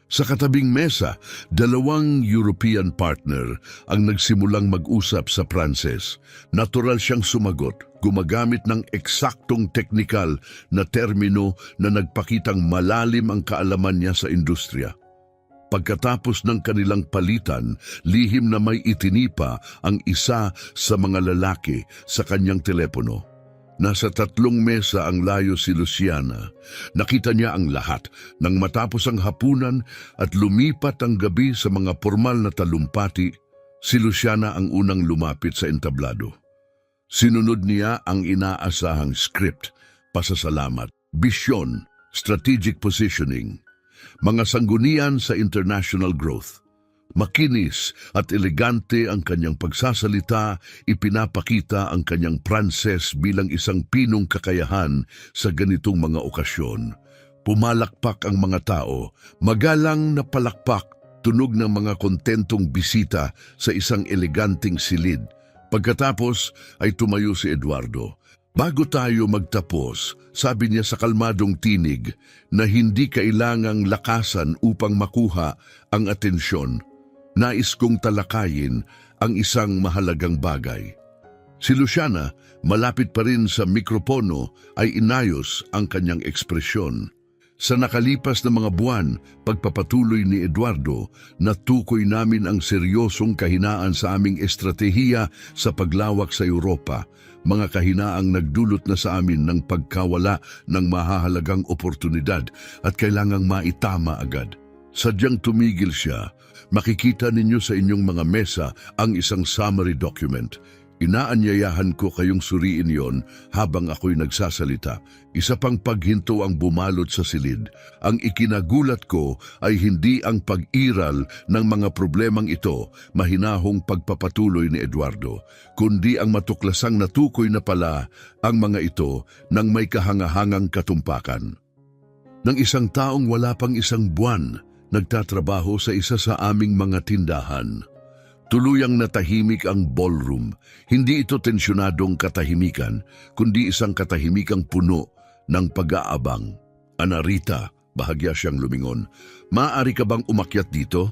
Sa katabing mesa, 2 European partner ang nagsimulang mag-usap sa Pranses. Natural siyang sumagot, gumagamit ng eksaktong teknikal na termino na nagpakitang malalim ang kaalaman niya sa industriya. Pagkatapos ng kanilang palitan, lihim na may itinipa ang isa sa mga lalaki sa kanyang telepono. Nasa 3 mesa ang layo si Luciana. Nakita niya ang lahat nang matapos ang hapunan at lumipat ang gabi sa mga formal na talumpati. Si Luciana ang unang lumapit sa entablado. Sinunod niya ang inaasahang script, pasasalamat, bisyon, strategic positioning, mga sanggunian sa international growth. Makinis at elegante ang kanyang pagsasalita, ipinapakita ang kanyang Pranses bilang isang pinong kakayahan sa ganitong mga okasyon. Pumalakpak ang mga tao, magalang na palakpak, tunog ng mga kontentong bisita sa isang eleganteng silid. Pagkatapos ay tumayo si Eduardo. Bago tayo magtapos, sabi niya sa kalmadong tinig na hindi kailangang lakasan upang makuha ang atensyon. Nais kong talakayin ang isang mahalagang bagay. Si Luciana, malapit pa rin sa mikropono, ay inayos ang kanyang ekspresyon. Sa nakalipas na mga buwan, pagpapatuloy ni Eduardo, natukoy namin ang seryosong kahinaan sa aming estratehiya sa paglawak sa Europa, mga kahinaang nagdulot na sa amin ng pagkawala ng mahahalagang oportunidad at kailangang maitama agad. Sadyang tumigil siya. Makikita ninyo sa inyong mga mesa ang isang summary document. Inaanyayahan ko kayong suriin yon habang ako'y nagsasalita. Isa pang paghinto ang bumalot sa silid. Ang ikinagulat ko ay hindi ang pag-iral ng mga problemang ito, mahinahong pagpapatuloy ni Eduardo, kundi ang matuklasang natukoy na pala ang mga ito ng may kahangahangang katumpakan. Nang isang taong wala pang 1 buwan, nagtatrabaho sa isa sa aming mga tindahan. Tuluyang natahimik ang ballroom. Hindi ito tensyonadong katahimikan, kundi isang katahimikang puno ng pag-aabang. Anarita, bahagya siyang lumingon. Maaari ka bang umakyat dito?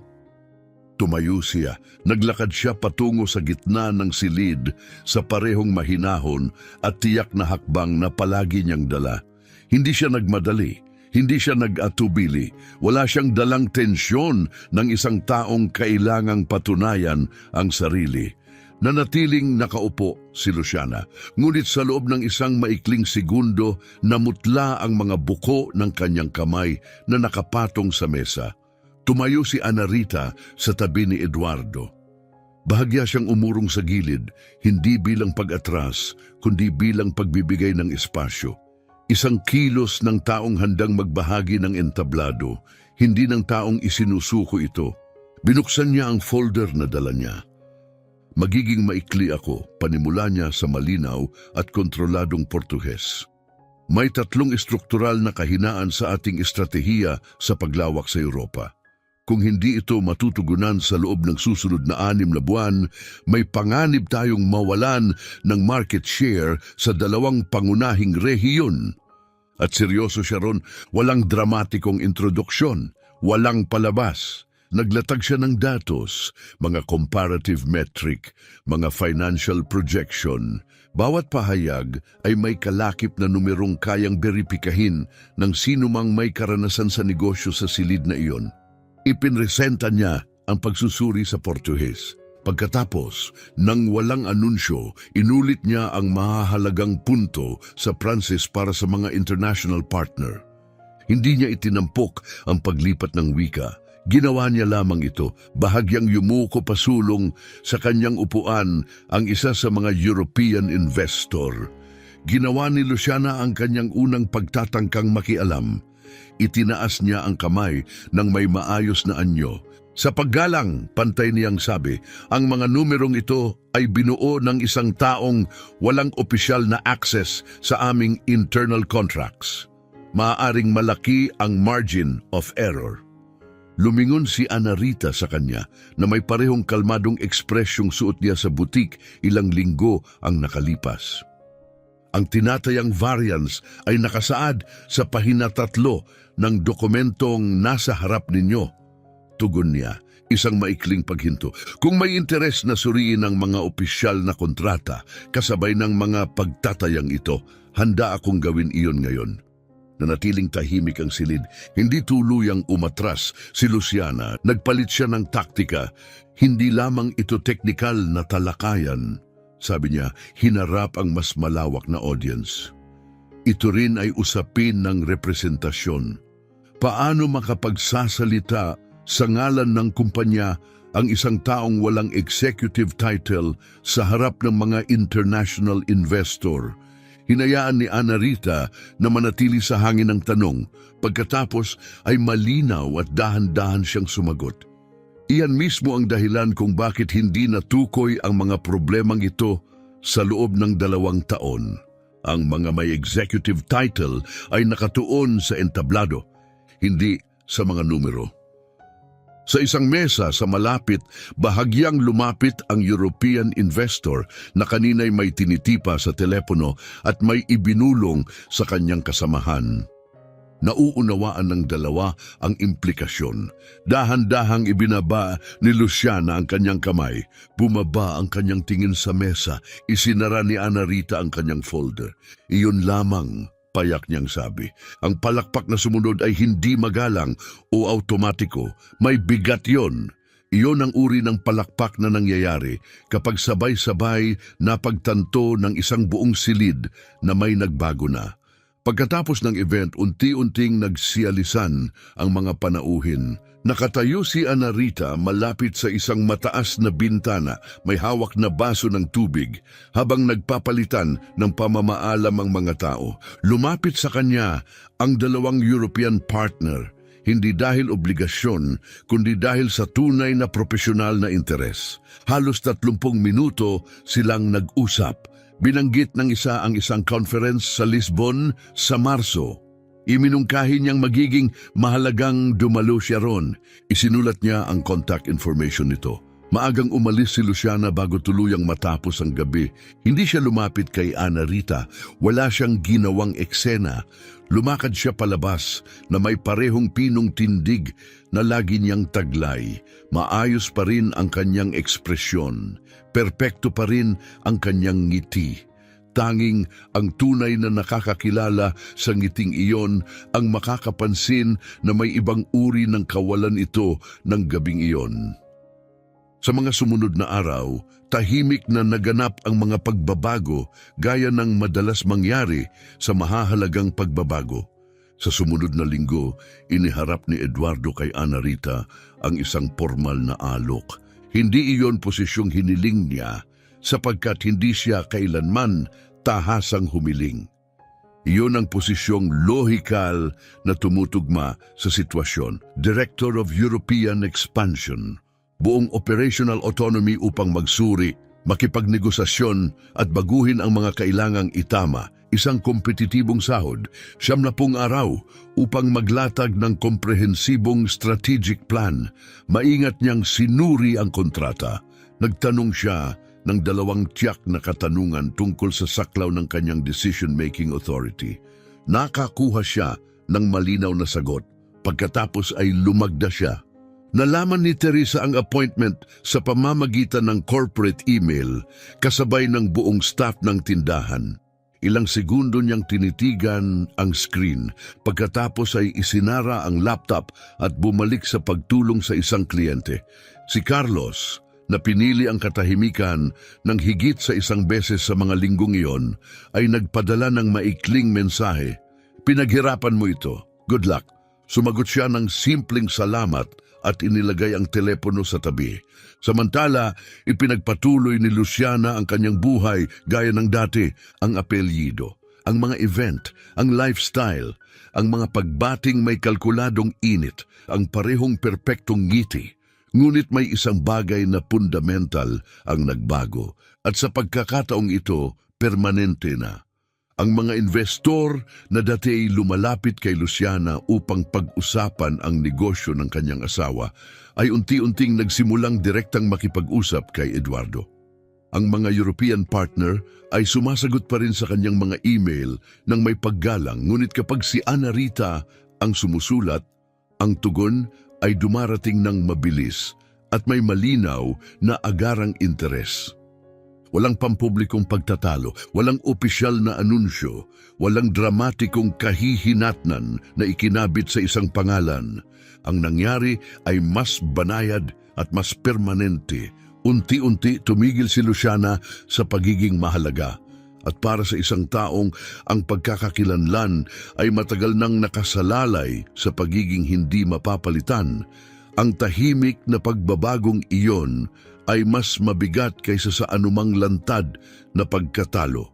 Tumayo siya. Naglakad siya patungo sa gitna ng silid sa parehong mahinahon at tiyak na hakbang na palagi niyang dala. Hindi siya nagmadali. Hindi siya nag-atubili. Wala siyang dalang tensyon ng isang taong kailangang patunayan ang sarili. Nanatiling nakaupo si Luciana, ngunit sa loob ng isang maikling segundo, namutla ang mga buko ng kanyang kamay na nakapatong sa mesa. Tumayo si Anarita sa tabi ni Eduardo. Bahagya siyang umurong sa gilid, hindi bilang pag-atras, kundi bilang pagbibigay ng espasyo. Isang kilos ng taong handang magbahagi ng entablado, hindi ng taong isinusuko ito. Binuksan niya ang folder na dala niya. Magiging maikli ako, panimula niya sa malinaw at kontroladong Portuges. May 3 estruktural na kahinaan sa ating estratehiya sa paglawak sa Europa. Kung hindi ito matutugunan sa loob ng susunod na 6 na buwan, may panganib tayong mawalan ng market share sa 2 pangunahing rehiyon. At seryoso siya ron, walang dramatikong introduksyon, walang palabas. Naglatag siya ng datos, mga comparative metric, mga financial projection. Bawat pahayag ay may kalakip na numerong kayang beripikahin ng sino mang may karanasan sa negosyo sa silid na iyon. Ipinresenta niya ang pagsusuri sa Portuhes. Pagkatapos, nang walang anunsyo, inulit niya ang mahahalagang punto sa Pranses para sa mga international partner. Hindi niya itinampok ang paglipat ng wika. Ginawa niya lamang ito, bahagyang yumuko pasulong sa kanyang upuan ang isa sa mga European investor. Ginawa ni Luciana ang kanyang unang pagtatangkang makialam. Itinaas niya ang kamay ng may maayos na anyo. Sa paggalang, pantay niyang sabi, ang mga numerong ito ay binuo ng isang taong walang opisyal na access sa aming internal contracts. Maaaring malaki ang margin of error. Lumingon si Ana Rita sa kanya na may parehong kalmadong ekspresyong suot niya sa butik 2 linggo ang nakalipas. Ang tinatayang variance ay nakasaad sa pahina 3 ng dokumentong nasa harap ninyo. Tugon niya, isang maikling paghinto. Kung may interes na suriin ang mga opisyal na kontrata kasabay ng mga pagtatayang ito, handa akong gawin iyon ngayon. Nanatiling tahimik ang silid, hindi tuluyang umatras si Luciana. Nagpalit siya ng taktika, hindi lamang ito teknikal na talakayan. Sabi niya, hinarap ang mas malawak na audience. Ito rin ay usapin ng representasyon. Paano makapagsasalita sa ngalan ng kumpanya ang isang taong walang executive title sa harap ng mga international investor? Hinayaan ni Ana Rita na manatili sa hangin ng tanong, pagkatapos ay malinaw at dahan-dahan siyang sumagot. Iyan mismo ang dahilan kung bakit hindi natukoy ang mga problemang ito sa loob ng 2 taon. Ang mga may executive title ay nakatuon sa entablado, hindi sa mga numero. Sa isang mesa sa malapit, bahagyang lumapit ang European investor na kanina'y may tinitipa sa telepono at may ibinulong sa kanyang kasamahan. Nauunawaan ng dalawa ang implikasyon. Dahan-dahang ibinaba ni Luciana ang kanyang kamay. Bumaba ang kanyang tingin sa mesa. Isinara ni Ana Rita ang kanyang folder. Iyon lamang, payak niyang sabi. Ang palakpak na sumunod ay hindi magalang o automatiko. May bigat yon. Iyon ang uri ng palakpak na nangyayari kapag sabay-sabay napagtanto ng isang buong silid na may nagbago na. Pagkatapos ng event, unti-unting nagsiyalisan ang mga panauhin. Nakatayo si Ana Rita malapit sa isang mataas na bintana, may hawak na baso ng tubig, habang nagpapalitan ng pamamaalam ang mga tao. Lumapit sa kanya ang 2 European partner, hindi dahil obligasyon, kundi dahil sa tunay na profesional na interes. Halos 30 minuto silang nag-usap. Binanggit ng isa ang isang conference sa Lisbon sa Marso. Iminungkahi niyang magiging mahalagang dumalo siya ron. Isinulat niya ang contact information nito. Maagang umalis si Luciana bago tuluyang matapos ang gabi. Hindi siya lumapit kay Ana Rita. Wala siyang ginawang eksena. Lumakad siya palabas na may parehong pinong tindig na lagi niyang taglay. Maayos pa rin ang kanyang ekspresyon. Perpekto pa rin ang kanyang ngiti. Tanging ang tunay na nakakakilala sa ngiting iyon ang makakapansin na may ibang uri ng kawalan ito ng gabing iyon. Sa mga sumunod na araw, tahimik na naganap ang mga pagbabago gaya ng madalas mangyari sa mahahalagang pagbabago. Sa sumunod na linggo, iniharap ni Eduardo kay Ana Rita ang isang formal na alok. Hindi iyon posisyong hiniling niya sapagkat hindi siya kailanman tahasang humiling. Iyon ang posisyong lohikal na tumutugma sa sitwasyon. Director of European Expansion. Buong operational autonomy upang magsuri, makipagnegosasyon at baguhin ang mga kailangang itama. isang kompetitibong sahod, 70 araw upang maglatag ng komprehensibong strategic plan. Maingat niyang sinuri ang kontrata. Nagtanong siya ng 2 tiyak na katanungan tungkol sa saklaw ng kanyang decision-making authority. Nakakuha siya ng malinaw na sagot. Pagkatapos ay lumagda siya. Nalaman ni Teresa ang appointment sa pamamagitan ng corporate email kasabay ng buong staff ng tindahan. Ilang segundo niyang tinitigan ang screen. Pagkatapos ay isinara ang laptop at bumalik sa pagtulong sa isang kliyente. Si Carlos, na pinili ang katahimikan ng higit sa 1 beses sa mga linggong iyon, ay nagpadala ng maikling mensahe. Pinaghirapan mo ito. Good luck. Sumagot siya ng simpleng salamat at inilagay ang telepono sa tabi. Samantala, ipinagpatuloy ni Luciana ang kanyang buhay gaya ng dati, ang apelyido, ang mga event, ang lifestyle, ang mga pagbating may kalkuladong init, ang parehong perpektong ngiti. Ngunit may isang bagay na fundamental ang nagbago at sa pagkakataong ito, permanente na. Ang mga investor na dati ay lumalapit kay Luciana upang pag-usapan ang negosyo ng kanyang asawa ay unti-unting nagsimulang direktang makipag-usap kay Eduardo. Ang mga European partner ay sumasagot pa rin sa kanyang mga email ng may paggalang, ngunit kapag si Ana Rita ang sumusulat, ang tugon ay dumarating ng mabilis at may malinaw na agarang interes. Walang pampublikong pagtatalo, walang opisyal na anunsyo, walang dramatikong kahihinatnan na ikinabit sa isang pangalan. Ang nangyari ay mas banayad at mas permanente. Unti-unti tumigil si Luciana sa pagiging mahalaga. At para sa isang taong ang pagkakakilanlan ay matagal nang nakasalalay sa pagiging hindi mapapalitan, ang tahimik na pagbabagong iyon ay mas mabigat kaysa sa anumang lantad na pagkatalo.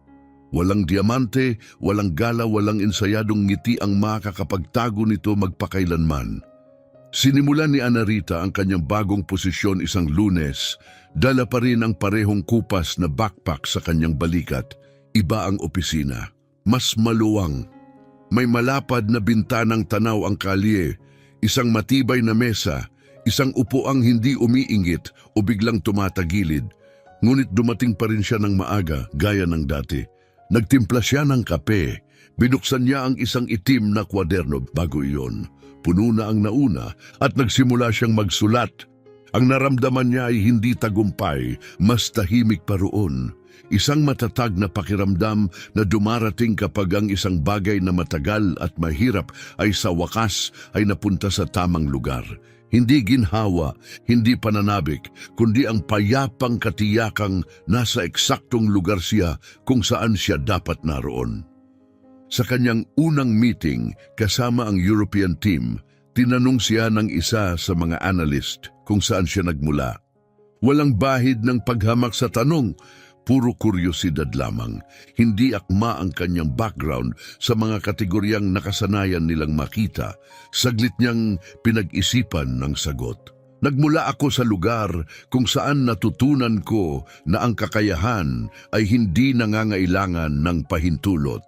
Walang diamante, walang gala, walang ensayadong ngiti ang makakapagtago nito magpakailanman. Sinimulan ni Ana Rita ang kanyang bagong posisyon isang Lunes, dala pa rin ang parehong kupas na backpack sa kanyang balikat. Iba ang opisina, mas maluwang. May malapad na bintanang tanaw ang kalye, isang matibay na mesa, isang upuang hindi umiingit o biglang tumatagilid. Ngunit dumating pa rin siya ng maaga gaya ng dati. Nagtimpla siya ng kape. Binuksan niya ang isang itim na kwaderno bago iyon. Puno na ang nauna at nagsimula siyang magsulat. Ang naramdaman niya ay hindi tagumpay, mas tahimik pa roon. Isang matatag na pakiramdam na dumarating kapag ang isang bagay na matagal at mahirap ay sa wakas ay napunta sa tamang lugar. Hindi ginhawa, hindi pananabik, kundi ang payapang katiyakang nasa eksaktong lugar siya kung saan siya dapat naroon. Sa kanyang unang meeting kasama ang European team, tinanong siya ng isa sa mga analyst kung saan siya nagmula. Walang bahid ng paghamak sa tanong, puro kuryosidad lamang. Hindi akma ang kanyang background sa mga kategoryang nakasanayan nilang makita. Saglit niyang pinag-isipan ng sagot. Nagmula ako sa lugar kung saan natutunan ko na ang kakayahan ay hindi nangangailangan ng pahintulot.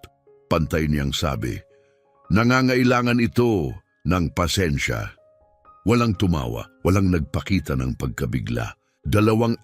Pantay niyang sabi. Nangangailangan ito ng pasensya. Walang tumawa, walang nagpakita ng pagkabigla. 2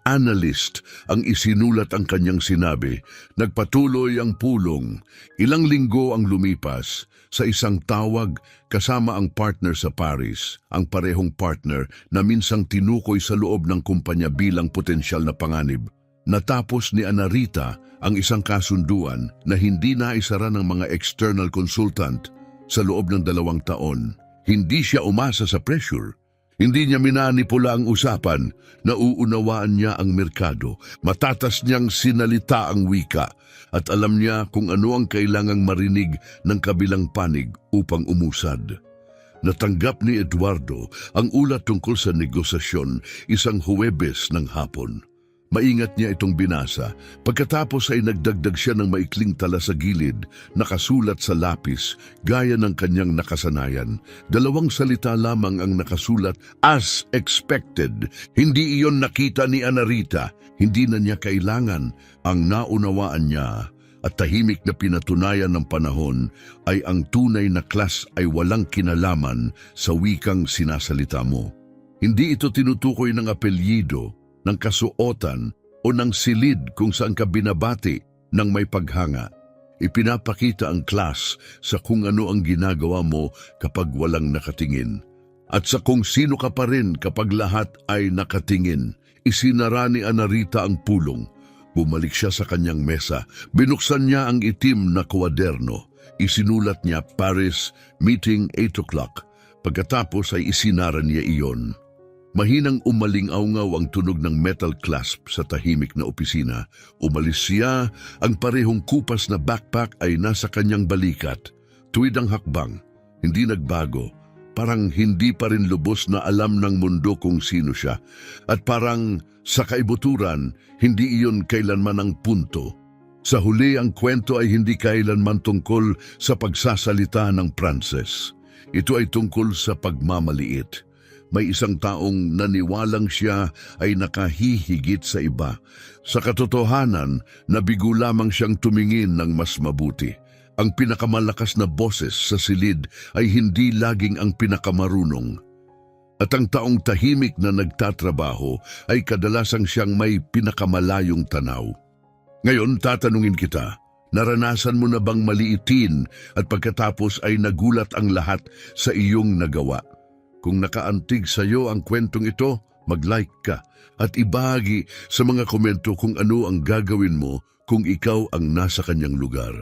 analyst ang isinulat ang kanyang sinabi. Nagpatuloy ang pulong. Ilang linggo ang lumipas. Sa isang tawag, kasama ang partner sa Paris, ang parehong partner na minsang tinukoy sa loob ng kumpanya bilang potensyal na panganib. Natapos ni Ana Rita ang isang kasunduan na hindi naisara ng mga external consultant sa loob ng 2 taon. Hindi siya umasa sa pressure. Hindi niya minanipula ang usapan, nauunawaan niya ang merkado, matatas niyang sinalita ang wika, at alam niya kung ano ang kailangang marinig ng kabilang panig upang umusad. Natanggap ni Eduardo ang ulat tungkol sa negosasyon isang Huwebes ng hapon. Maingat niya itong binasa. Pagkatapos ay nagdagdag siya ng maikling tala sa gilid, nakasulat sa lapis, gaya ng kanyang nakasanayan. 2 salita lamang ang nakasulat, as expected. Hindi iyon nakita ni Ana Rita. Hindi na niya kailangan. Ang naunawaan niya, at tahimik na pinatunayan ng panahon ay ang tunay na class ay walang kinalaman sa wikang sinasalita mo. Hindi ito tinutukoy ng apelyido, ng kasuotan o ng silid kung saan ka binabati ng may paghanga. Ipinapakita ang class sa kung ano ang ginagawa mo kapag walang nakatingin. At sa kung sino ka pa rin kapag lahat ay nakatingin. Isinara ni Anarita ang pulong. Bumalik siya sa kanyang mesa. Binuksan niya ang itim na kwaderno. Isinulat niya Paris, meeting 8 o'clock. Pagkatapos ay isinara niya iyon. Mahinang umaling-aungaw ang tunog ng metal clasp sa tahimik na opisina. Umalis siya, ang parehong kupas na backpack ay nasa kanyang balikat. Tuwid ang hakbang, hindi nagbago. Parang hindi pa rin lubos na alam ng mundo kung sino siya. At parang sa kaibuturan, hindi iyon kailanman ang punto. Sa huli, ang kwento ay hindi kailanman tungkol sa pagsasalita ng Pranses. Ito ay tungkol sa pagmamaliit. May isang taong naniwalang siya ay nakahihigit sa iba. Sa katotohanan, nabigo lamang siyang tumingin ng mas mabuti. Ang pinakamalakas na boses sa silid ay hindi laging ang pinakamarunong. At ang taong tahimik na nagtatrabaho ay kadalasang siyang may pinakamalayong tanaw. Ngayon, tatanungin kita, naranasan mo na bang maliitin at pagkatapos ay nagulat ang lahat sa iyong nagawa? Kung nakaantig sa iyo ang kwentong ito, mag-like ka at ibahagi sa mga komento kung ano ang gagawin mo kung ikaw ang nasa kanyang lugar.